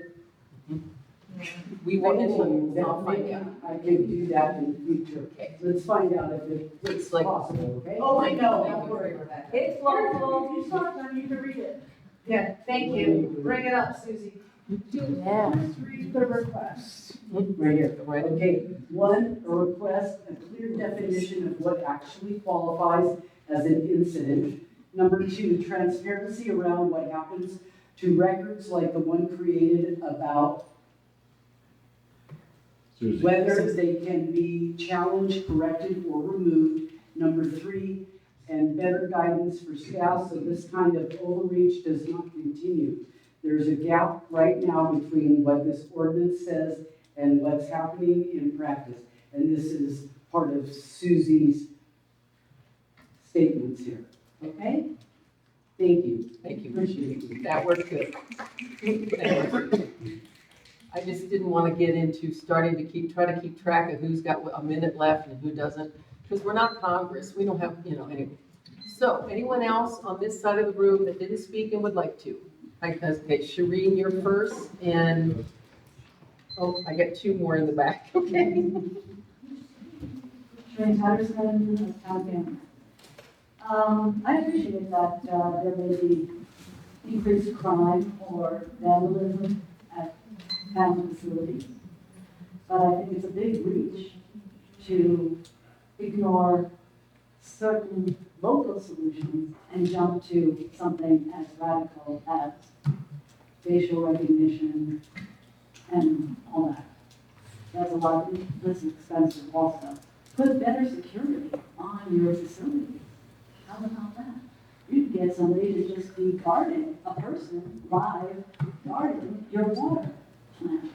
We want opinion, to, I'll then find maybe out. I can do that in the future. Okay. Let's find out if it's It's like, possible, okay? Oh, I know, don't worry, Rebecca. It's lawful. You saw it, you can read it. Yeah, thank you. Bring it up, Susie. yeah. Let's read the request. Right here, right. Okay, one, a request, a clear definition of what actually qualifies as an incident. Number two, transparency around what happens to records like the one created about Susie. whether they can be challenged, corrected, or removed. Number three, and better guidance for staff so this kind of overreach does not continue. There's a gap right now between what this ordinance says and what's happening in practice. And this is part of Susie's statements here, okay? Thank you. Thank you. Appreciate it. That worked good. I just didn't want to get into starting to try to keep track of who's got a minute left and who doesn't, because we're not Congress, we don't have, anyway. So, anyone else on this side of the room that didn't speak and would like to? Okay, Shireen, you're first, and, oh, I got 2 more in the back, okay? Shane Patterson, town manager. I appreciate that there may be increased crime or vandalism at town facilities. But I think it's a big reach to ignore certain local solutions and jump to something as radical as facial recognition and all that. That's a lot, that's expensive also. Put better security on your facilities. How about that? You could get somebody to just be guarding a person live, guarding your water plant,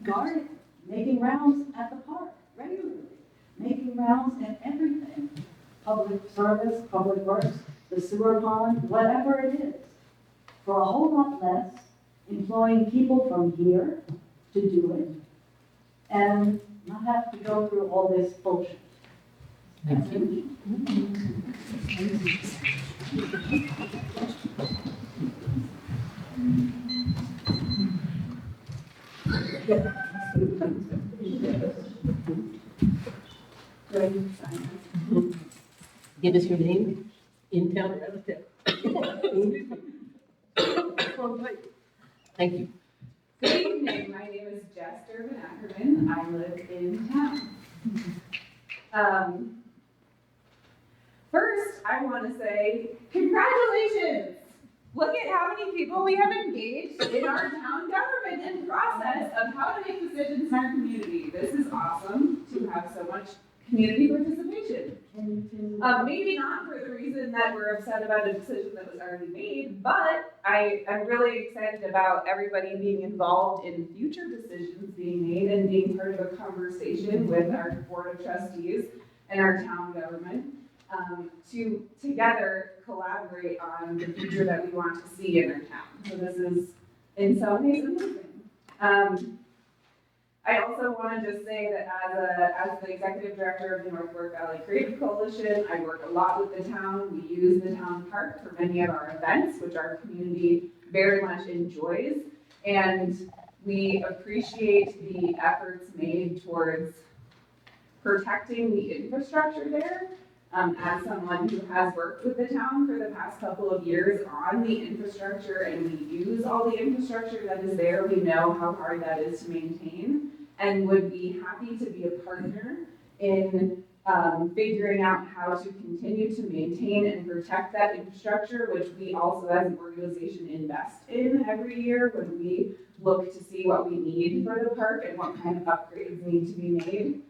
guarding, making rounds at the park regularly, making rounds at everything. Public service, public works, the sewer pond, whatever it is. For a whole lot less, employing people from here to do it and not have to go through all this bullshit. Thank you. Give us your name, in town or out of town. Thank you. Good evening, my name is Jess Durbin Ackerman, I live in town. First, I want to say congratulations! Look at how many people we have engaged in our town government and process of how to make decisions in our community. This is awesome to have so much community participation. Maybe not for the reason that we're upset about a decision that was already made, but I'm really excited about everybody being involved in future decisions being made and being part of a conversation with our board of trustees and our town government to together collaborate on the future that we want to see in our town. So this is in some ways amazing. I also want to just say that as the executive director of the North Fork Valley Creative Coalition, I work a lot with the town. We use the town park for many of our events, which our community very much enjoys. And we appreciate the efforts made towards protecting the infrastructure there. As someone who has worked with the town for the past couple of years on the infrastructure and we use all the infrastructure that is there, we know how hard that is to maintain and would be happy to be a partner in figuring out how to continue to maintain and protect that infrastructure, which we also as an organization invest in every year when we look to see what we need for the park and what kind of upgrades need to be made.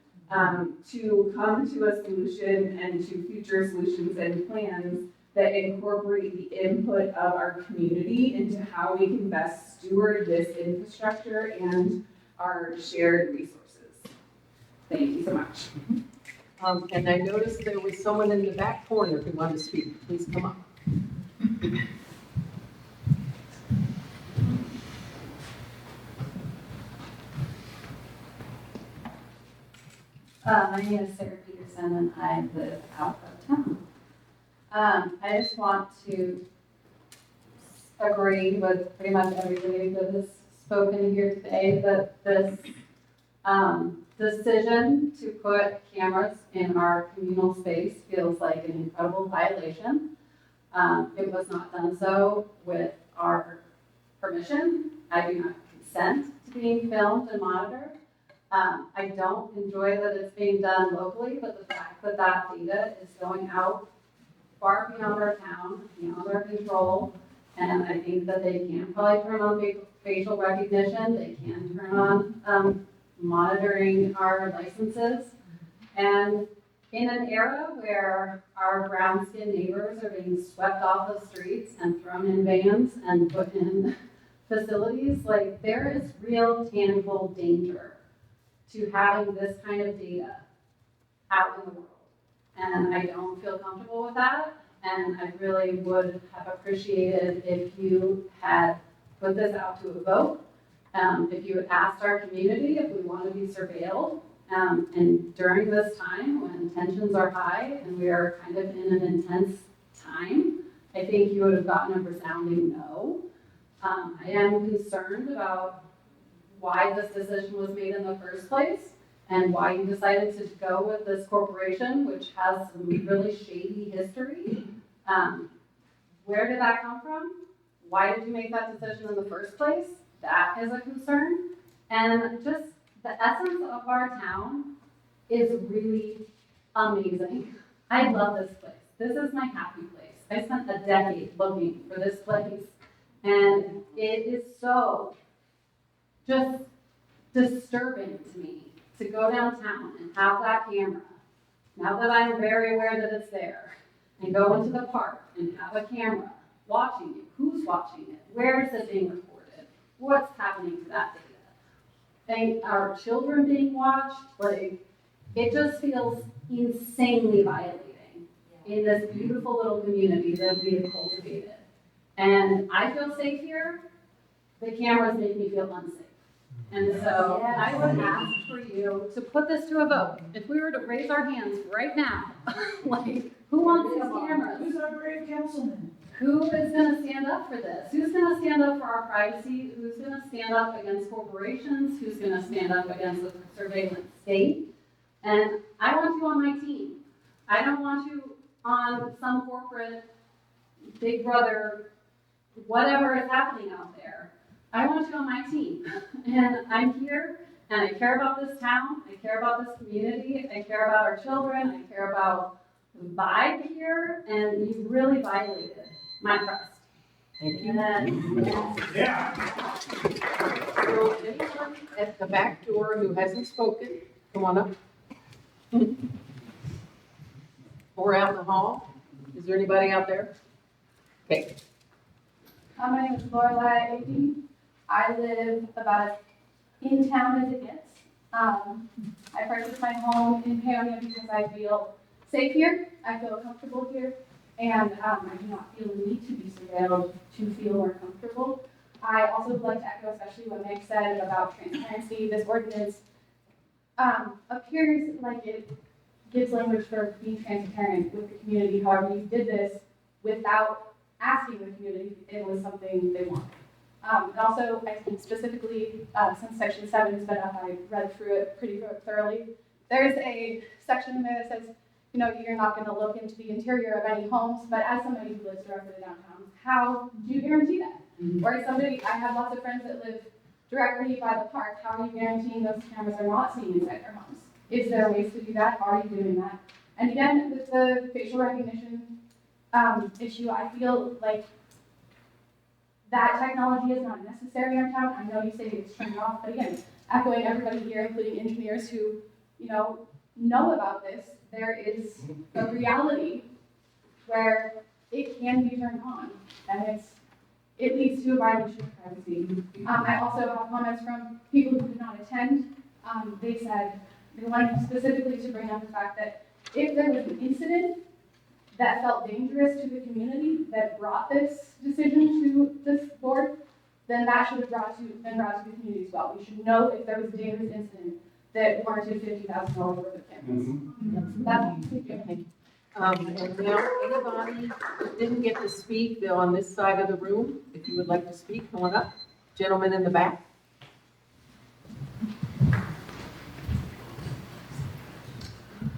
To come to a solution and to future solutions and plans that incorporate the input of our community into how we can best steward this infrastructure and our shared resources. Thank you so much. And I noticed there was someone in the back corner who wanted to speak. Please come up. My name is Sarah Peterson and I live out of town. I just want to agree with pretty much everybody that has spoken here today that this decision to put cameras in our communal space feels like an incredible violation. It was not done so with our permission. I do not consent to being filmed and monitored. I don't enjoy that it's being done locally, but the fact that that data is going out far beyond our town, beyond our control, and I think that they can probably turn on facial recognition, they can turn on monitoring our licenses. And in an era where our brown-skinned neighbors are being swept off the streets and thrown in vans and put in facilities, like there is real tangible danger to having this kind of data out in the world. And I don't feel comfortable with that. And I really would have appreciated if you had put this out to a vote. If you had asked our community if we want to be surveilled. And during this time when tensions are high and we are kind of in an intense time, I think you would have gotten a resounding no. I am concerned about why this decision was made in the first place and why you decided to go with this corporation, which has some really shady history. Where did that come from? Why did you make that decision in the first place? That is a concern. And just the essence of our town is really amazing. I love this place. This is my happy place. I spent a decade looking for this place. And it is so just disturbing to me to go downtown and have that camera, now that I'm very aware that it's there, and go into the park and have a camera watching you. Who's watching it? Where is it being recorded? What's happening to that data? And are children being watched? Like, it just feels insanely violating in this beautiful little community that we have cultivated. And I feel safe here. The cameras make me feel unsafe. And so I would ask for you to put this to a vote. If we were to raise our hands right now, like, who wants these cameras? Who's our brave councilman? Who is gonna stand up for this? Who's gonna stand up for our privacy? Who's gonna stand up against corporations? Who's gonna stand up against the surveillance state? And I want you on my team. I don't want you on some corporate big brother, whatever is happening out there. I want you on my team. And I'm here, and I care about this town, I care about this community, I care about our children, I care about the vibe here, and you really violated my trust. Thank you. Yeah. So anyone at the back door who hasn't spoken, come on up. Or out in the hall. Is there anybody out there? Okay. My name is Lorelai Agee. I live about as in town as it gets. I purchased my home in Paonia because I feel safe here, I feel comfortable here, and I do not feel the need to be surveilled to feel more comfortable. I also would like to echo especially what Meg said about transparency. This ordinance appears like it gives language for being transparent with the community. However, you did this without asking the community if it was something they wanted. And also, I think specifically, since Section 7 has been up, I read through it pretty thoroughly. There's a section in there that says, you know, you're not going to look into the interior of any homes, but as somebody who lives directly downtown, how do you guarantee that? Or as somebody, I have lots of friends that live directly by the park, how are you guaranteeing those cameras are not seen inside their homes? Is there ways to do that? Are you doing that? And again, with the facial recognition issue, I feel like that technology is not necessary in our town. I know you say it's turned off, but again, echoing everybody here, including engineers who, know about this, there is a reality where it can be turned on, and it leads to a violation of privacy. I also have comments from people who did not attend. They said they wanted specifically to bring up the fact that if there was an incident that felt dangerous to the community that brought this decision to this board, then that should have been brought to the community as well. We should know if there was a dangerous incident that warranted $50,000 worth of cameras. That's thank you. And now, anybody who didn't get to speak, they're on this side of the room. If you would like to speak, come on up. Gentleman in the back.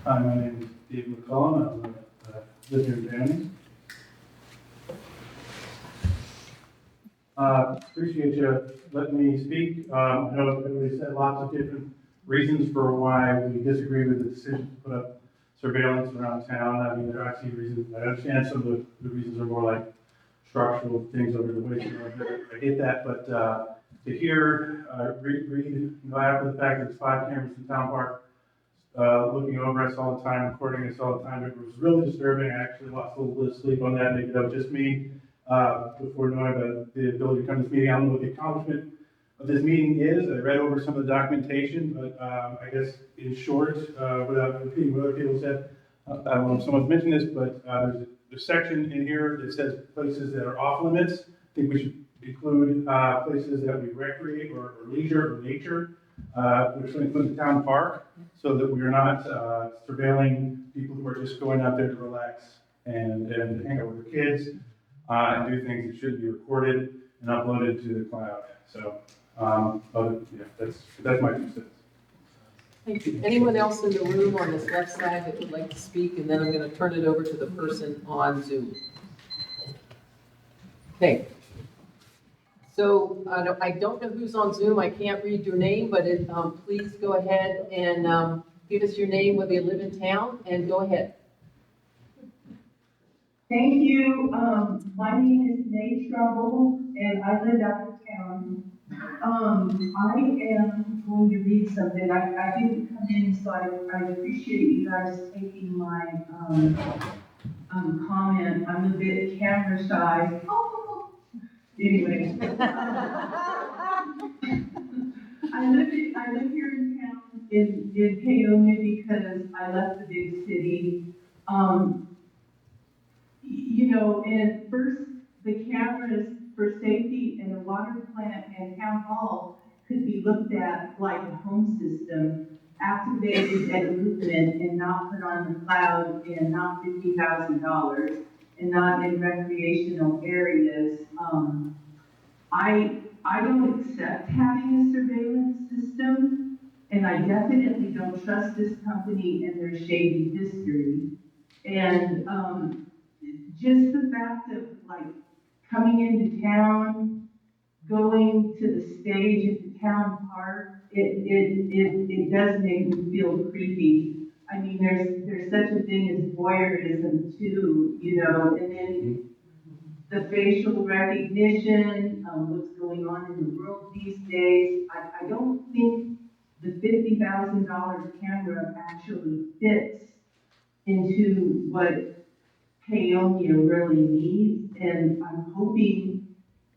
Hi, my name is Dave McCullen. I live here in Paonia. Appreciate you letting me speak. I know everybody said lots of different reasons for why we disagree with the decision to put up surveillance around town. I mean, there are actually reasons. I understand some of the reasons are more like structural things over the way. I get that, but to hear, read, after the fact there's 5 cameras in Town Park, looking over us all the time, recording us all the time. It was really disturbing. I actually lost a little bit of sleep on that. Maybe that was just me. Before knowing about the ability to come to this meeting, I don't know what the accomplishment of this meeting is. I read over some of the documentation, but I guess in short, without repeating what other people said, I don't know if someone's mentioned this, but there's a section in here that says places that are off limits. I think we should include places that we recreate or leisure or nature, which would include the town park, so that we are not surveilling people who are just going out there to relax and hang out with their kids and do things that should be recorded and uploaded to the cloud. So, that's my 2 cents. Thank you. Anyone else in the room on this left side that would like to speak? And then I'm going to turn it over to the person on Zoom. Okay. So I don't know who's on Zoom. I can't read your name, but please go ahead and give us your name, whether you live in town, and go ahead. Thank you. My name is Nate Trumbull, and I live out of town. I am going to read something. I didn't come in, so I appreciate you guys taking my comment. I'm a bit camera shy. Anyway. I live here in town in Paonia because I left the big city. And first, the cameras for safety in the water plant and town hall could be looked at like a home system, activated at movement and not put on the cloud and not $50,000 and not in recreational areas. I don't accept having a surveillance system, and I definitely don't trust this company and their shady history. And just the fact of like coming into town, going to the stage at the town park, it does make me feel creepy. I mean, there's such a thing as voyeurism too, and then the facial recognition, what's going on in the world these days. I don't think the $50,000 camera actually fits into what Paonia really needs, and I'm hoping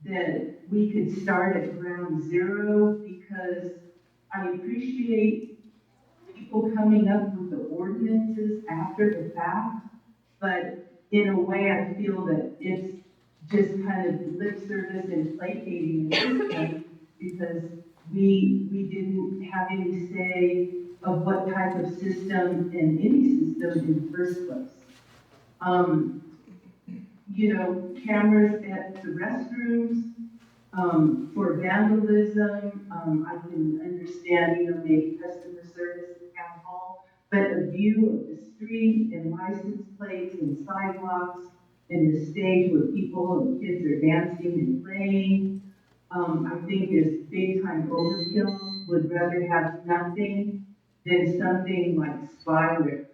that we could start at ground zero, because I appreciate people coming up with the ordinances after the fact, but in a way I feel that it's just kind of lip service and placating the system, because we didn't have any say of what type of system and any system in the first place. Cameras at the restrooms, for vandalism, I can understand, maybe customer service at town hall, but a view of the street and license plates and sidewalks and the stage where people and kids are dancing and playing, I think is big time overkill. Would rather have nothing than something like spyware.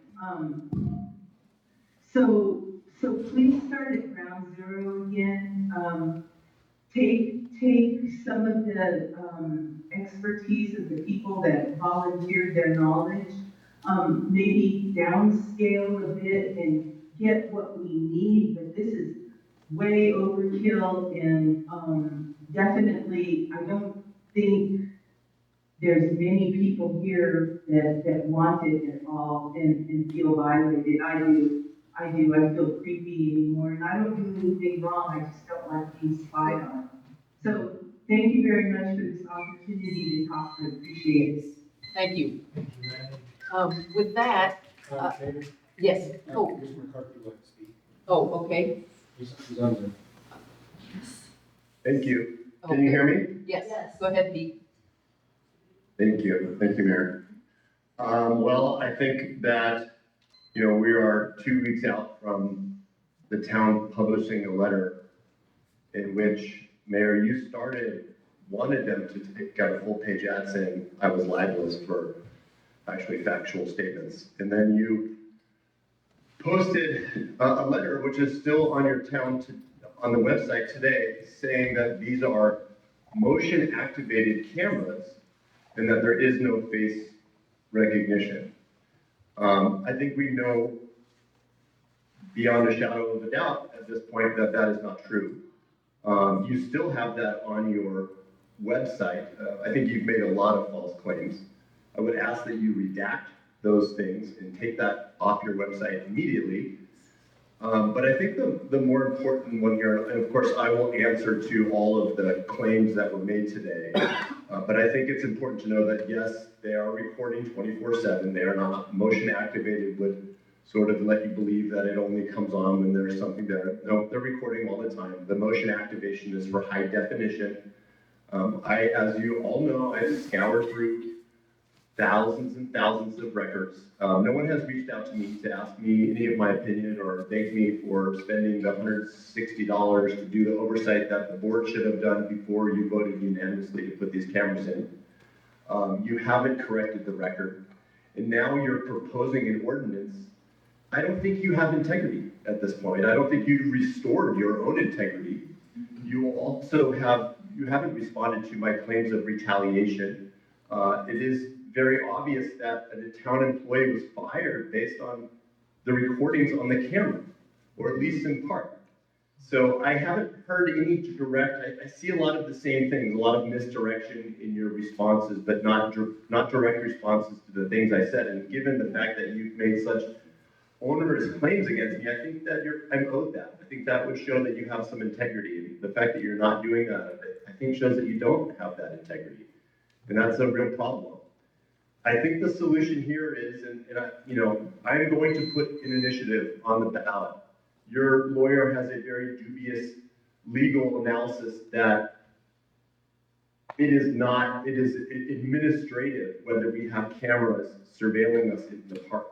So please start at ground zero again. Take some of the expertise of the people that volunteered their knowledge, maybe downscale a bit and get what we need, but this is way overkill and definitely, I don't think there's many people here that want it at all and feel violated. I feel creepy anymore, and I don't do anything wrong, I just don't like being spied on. So, thank you very much for this opportunity to talk, I appreciate it. Thank you. With that, yes, oh. Mr. McCarthy would like to speak. Oh, okay. He's on there. Thank you. Can you hear me? Yes, go ahead, Pete. Thank you, Mayor. Well, I think that, we are 2 weeks out from the town publishing a letter in which, Mayor, you wanted them to take out a full page ad saying I was libelous for actually factual statements. And then you posted a letter, which is still on your on the website today, saying that these are motion activated cameras and that there is no face recognition. I think we know beyond a shadow of a doubt at this point that that is not true. You still have that on your website. I think you've made a lot of false claims. I would ask that you redact those things and take that off your website immediately. But I think the more important one here, and of course I will answer to all of the claims that were made today, but I think it's important to know that yes, they are recording 24/7. They are not motion activated, would sort of let you believe that it only comes on when there's something there. No, they're recording all the time. The motion activation is for high definition. As you all know, I scoured through thousands and thousands of records. No one has reached out to me to ask me any of my opinion or thank me for spending the $160 to do the oversight that the board should have done before you voted unanimously to put these cameras in. You haven't corrected the record, and now you're proposing an ordinance. I don't think you have integrity at this point. I don't think you've restored your own integrity. You haven't responded to my claims of retaliation. It is very obvious that a town employee was fired based on the recordings on the camera, or at least in part. So I haven't heard any direct, I see a lot of the same things, a lot of misdirection in your responses, but not direct responses to the things I said. And given the fact that you've made such onerous claims against me, I think that I'm owed that. I think that would show that you have some integrity. And the fact that you're not doing that, I think shows that you don't have that integrity. And that's a real problem. I think the solution here is, I'm going to put an initiative on the ballot. Your lawyer has a very dubious legal analysis that it is administrative whether we have cameras surveilling us in the park.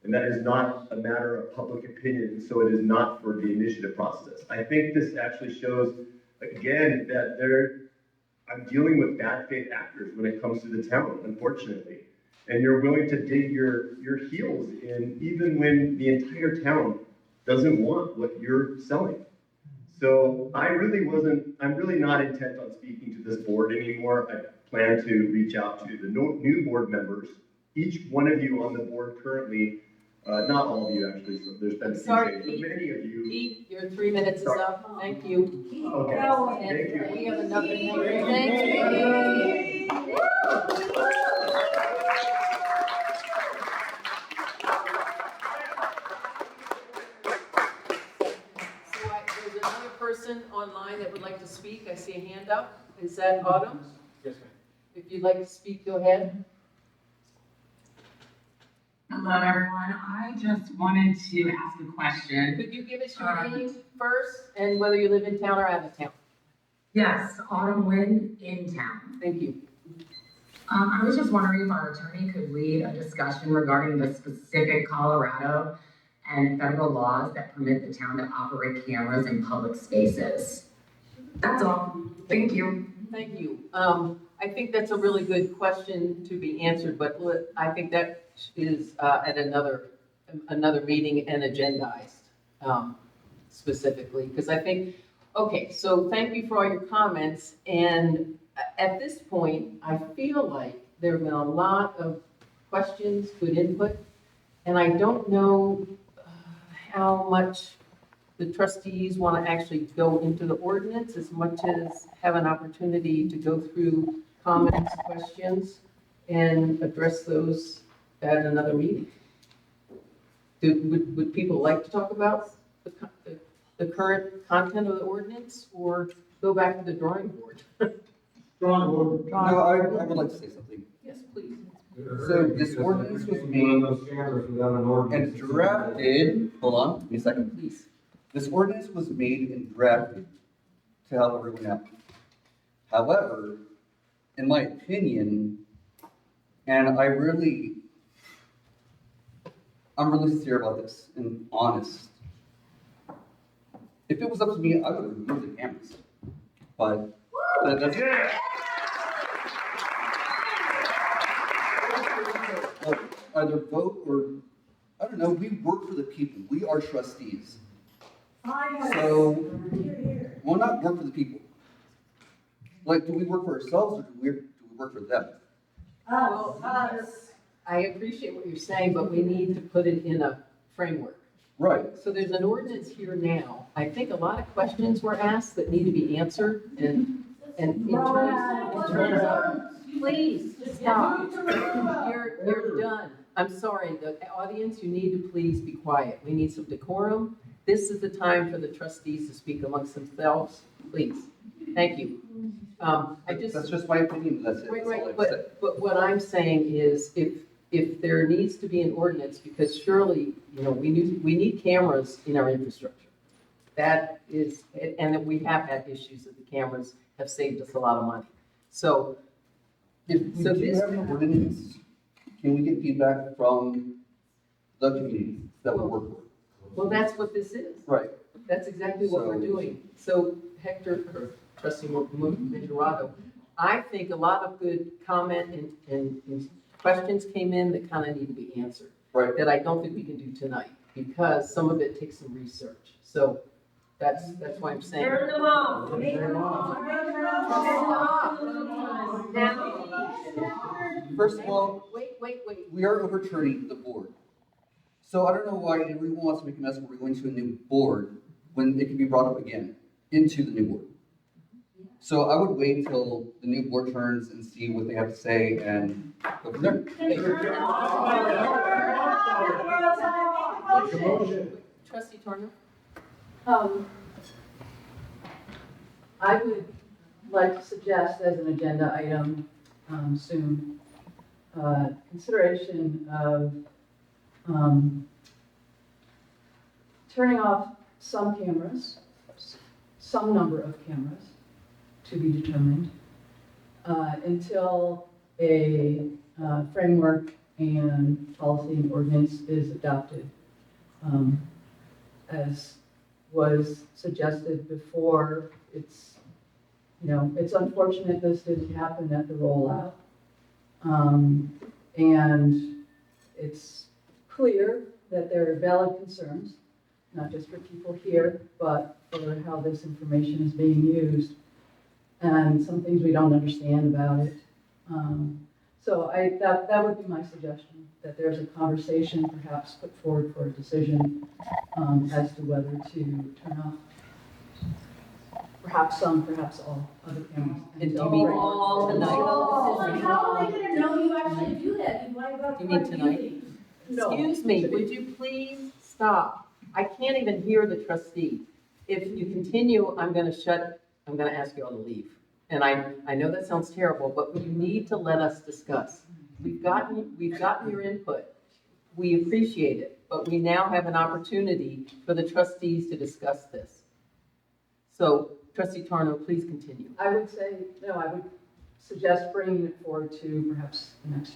And that is not a matter of public opinion, so it is not for the initiative process. I think this actually shows, again, that I'm dealing with bad faith actors when it comes to the town, unfortunately. And you're willing to dig your heels in even when the entire town doesn't want what you're selling. So I'm really not intent on speaking to this board anymore. I plan to reach out to the new board members. Each one of you on the board currently, not all of you actually, so there's been a few changes, but many of you. Pete, your 3 minutes is up. Thank you. Okay. Thank you. We have another thing. There's another person online that would like to speak. I see a hand up. Is that Autumn? Yes, ma'am. If you'd like to speak, go ahead. Hello, everyone. I just wanted to ask a question. Could you give us your name first and whether you live in town or out of town? Yes, Autumn Wind in town. Thank you. I was just wondering if our attorney could lead a discussion regarding the specific Colorado and federal laws that permit the town to operate cameras in public spaces. That's all. Thank you. Thank you. I think that's a really good question to be answered, but I think that is at another meeting and agendized specifically, because I think, okay, so thank you for all your comments, and at this point, I feel like there have been a lot of questions, good input, and I don't know how much the trustees want to actually go into the ordinance as much as have an opportunity to go through comments, questions, and address those at another meeting. Would people like to talk about the current content of the ordinance, or go back to the drawing board? Drawing board. No, I would like to say something. Yes, please. So this ordinance was made and drafted, hold on, give me a second. Please. This ordinance was made and drafted to help everyone out. However, in my opinion, and I'm really sincere about this and honest. If it was up to me, I would remove the cameras. But that's either vote or, I don't know, we work for the people. We are trustees. So, we'll not work for the people. Like, do we work for ourselves or do we work for them? Well, I appreciate what you're saying, but we need to put it in a framework. Right. So there's an ordinance here now. I think a lot of questions were asked that need to be answered, and in terms of, please, stop. You're done. I'm sorry, the audience, you need to please be quiet. We need some decorum. This is the time for the trustees to speak amongst themselves, please. Thank you. That's just my opinion, that's it. Right, but what I'm saying is, if there needs to be an ordinance, because surely, we need cameras in our infrastructure. That is, and that we have had issues that the cameras have saved us a lot of money. So, If we do have an ordinance, can we get feedback from the community that we work with? Well, that's what this is. Right. That's exactly what we're doing. So Hector, or Trustee Majorado, I think a lot of good comment and questions came in that kind of need to be answered. Right. That I don't think we can do tonight, because some of it takes some research. So that's why I'm saying. Turn them off. First of all, wait. We are overturning the board. So I don't know why everyone wants to make a mess when we're going to a new board when it can be brought up again into the new board. So I would wait till the new board turns and see what they have to say and go from there. Trustee Turner? I would like to suggest as an agenda item soon, consideration of turning off some cameras, some number of cameras to be determined, until a framework and policy and ordinance is adopted. As was suggested before, it's unfortunate this didn't happen at the rollout. And it's clear that there are valid concerns, not just for people here, but for how this information is being used, and some things we don't understand about it. So that would be my suggestion, that there's a conversation perhaps put forward for a decision as to whether to turn off perhaps some, perhaps all other cameras. And do you mean all tonight? How are they gonna know you actually do that? You mean tonight? Excuse me, would you please stop? I can't even hear the trustee. If you continue, I'm gonna ask you all to leave. And I know that sounds terrible, but you need to let us discuss. We've gotten your input. We appreciate it, but we now have an opportunity for the trustees to discuss this. So, Trustee Tarno, please continue. I would suggest bringing it forward to perhaps the next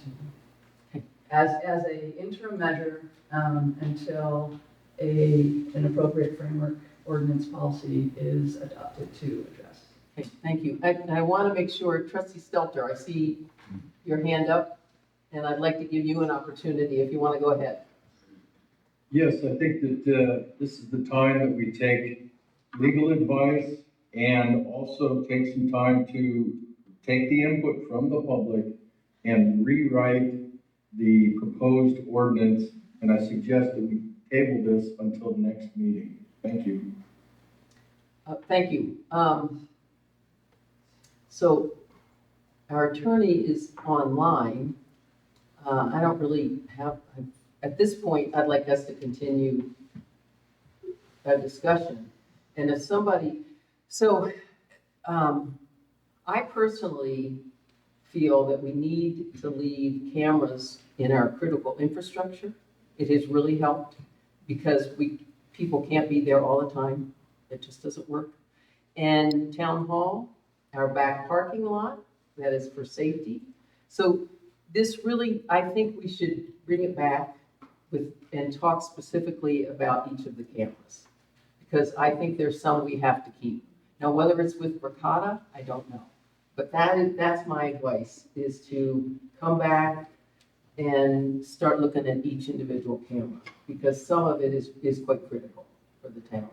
meeting. As a interim measure, until an appropriate framework ordinance policy is adopted to address. Okay, thank you. I want to make sure, trustee Stelter, I see your hand up, and I'd like to give you an opportunity if you want to go ahead. Yes, I think that this is the time that we take legal advice and also take some time to take the input from the public and rewrite the proposed ordinance. And I suggest that we table this until the next meeting. Thank you. Thank you. So our attorney is online. I don't really have, at this point, I'd like us to continue our discussion. And if somebody, I personally feel that we need to leave cameras in our critical infrastructure. It has really helped because people can't be there all the time. It just doesn't work. And town hall, our back parking lot, that is for safety. So this really, I think we should bring it back and talk specifically about each of the cameras. Because I think there's some we have to keep. Now, whether it's with Bricata, I don't know. But that's my advice, is to come back and start looking at each individual camera. Because some of it is quite critical for the town.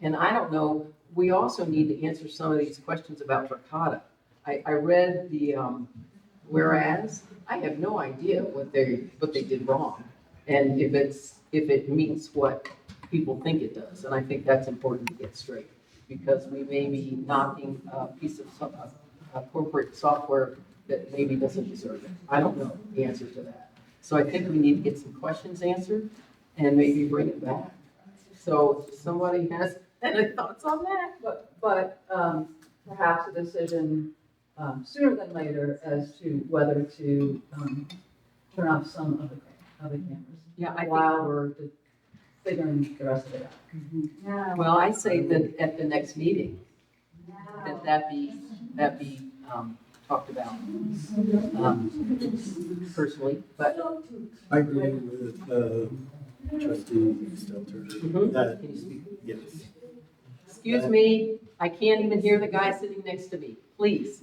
And I don't know, we also need to answer some of these questions about Bricata. I read the whereas, I have no idea what they did wrong. And if it meets what people think it does. And I think that's important to get straight. Because we may be knocking a piece of corporate software that maybe doesn't deserve it. I don't know the answer to that. So I think we need to get some questions answered and maybe bring it back. So if somebody has any thoughts on that? But perhaps a decision sooner than later as to whether to turn off some of the cameras. Yeah, I think. While we're figuring the rest of it out. Well, I say that at the next meeting, that be talked about, personally, but. I agree with trustee Stelter that, yes. Excuse me, I can't even hear the guy sitting next to me, please.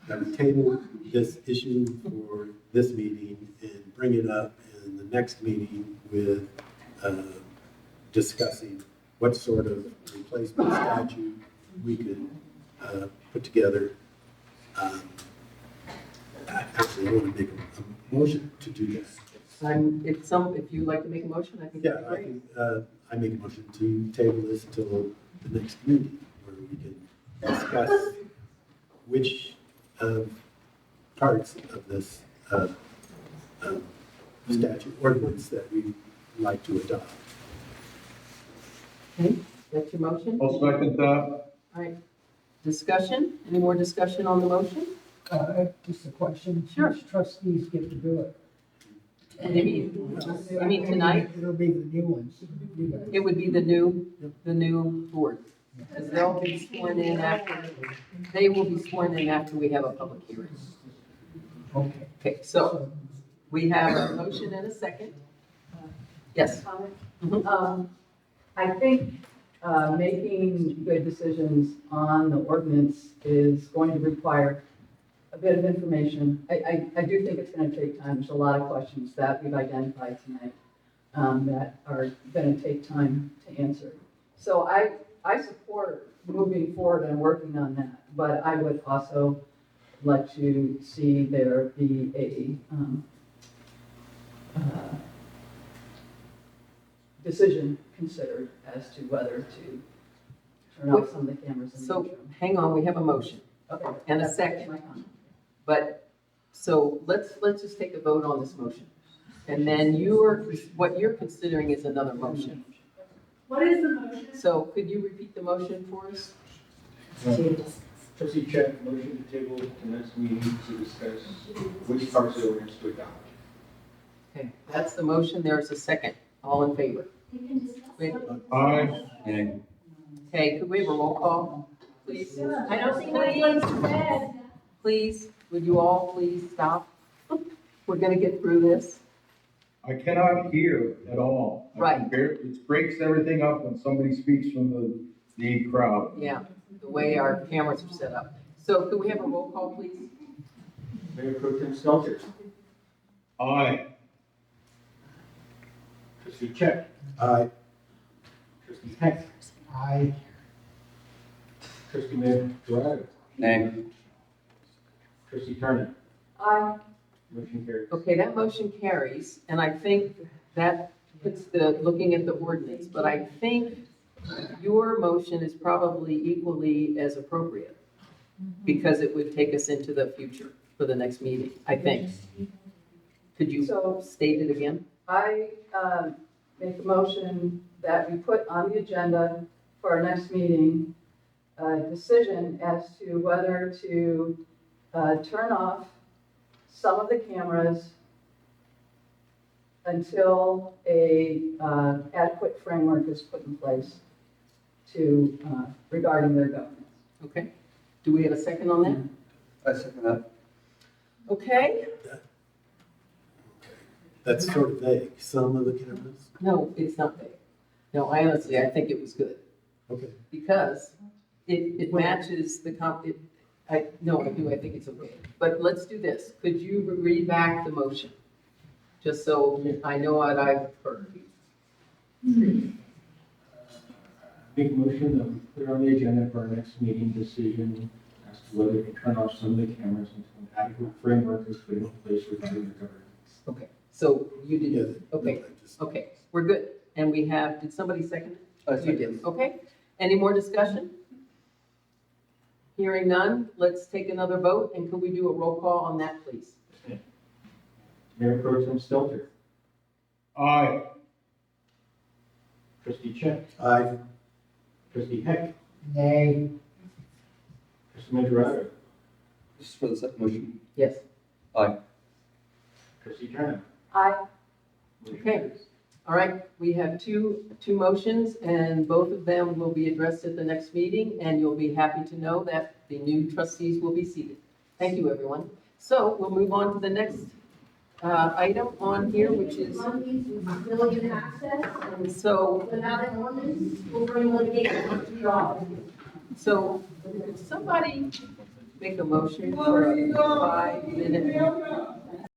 I would table this issue for this meeting and bring it up in the next meeting with discussing what sort of replacement statute we could put together. Actually, I want to make a motion to do this. If you'd like to make a motion, I think Yeah, that'd be great. I make a motion to table this until the next meeting where we can discuss which parts of this statute ordinance that we'd like to adopt. Okay, that's your motion? I'll second that. All right, discussion? Any more discussion on the motion? Just a question. Sure. Which trustees get to do it? You mean tonight? It'll be the new ones. You guys. It would be the new board. Because they'll be sworn in they will be sworn in after we have a public hearing. Okay. Okay, so we have a motion and a second. Yes. I think making good decisions on the ordinance is going to require a bit of information. I do think it's going to take time. There's a lot of questions that we've identified tonight that are going to take time to answer. So I support moving forward and working on that, but I would also like to see there be a decision considered as to whether to turn off some of the cameras in the So, interim. hang on, we have a motion Okay. and a That's second. my comment. But, so let's just take a vote on this motion. And then what you're considering is another motion. What is the motion? So could you repeat the motion for us? Trustee Check, motion to table the next meeting to discuss which parts of the ordinance to adopt. Okay, that's the motion. There's a second. All in favor? Aye. Okay, could we have a roll call, please? I don't see anyone's red. Please, would you all please stop? We're gonna get through this. I cannot hear at all. Right. It breaks everything up when somebody speaks from the crowd. Yeah, the way our cameras are set up. So could we have a roll call, please? Mayor Pro Tem Stelter. Aye. Trustee Check. Aye. Trustee Heck. Aye. Trustee Mayor Dorado. Nay. Trustee Turner. Aye. Motion carries. Okay, that motion carries, and I think that puts the, looking at the ordinance, but I think your motion is probably equally as appropriate, because it would take us into the future for the next meeting, I think. Could you So- state it again? I make a motion that we put on the agenda for our next meeting, a decision as to whether to turn off some of the cameras until a adequate framework is put in place to, regarding their governance. Okay, do we have a second on that? I second that. Okay, That's sort of vague. Some of the cameras? no, it's not big. No, I honestly, I think it was good, Okay. because it matches the I think it's okay. But let's do this. Could you read back the motion? Just so I know what I've heard. Make a motion that we put on the agenda for our next meeting decision as to whether to turn off some of the cameras until an adequate framework is put in place regarding the governance. Okay, so you Yeah. did, okay, okay, we're good. And we have, did somebody second it? I You second. did, okay. Any more discussion? Hearing none, let's take another vote, and could we do a roll call on that, please? Mayor Pro Tem Stelter. Aye. Trustee Check. Aye. Trustee Heck. Nay. Trustee Mayor Dorado. This is for the second motion. Yes. Aye. Trustee Turner. Aye. Motion Okay. carries. All right, we have two motions, and both of them will be addressed at the next meeting, and you'll be happy to know that the new trustees will be seated. Thank you, everyone. So we'll move on to the next item on here, which is, Facility access, and so, without an ordinance, we'll bring litigation to your office. so could somebody make a motion for a 5-minute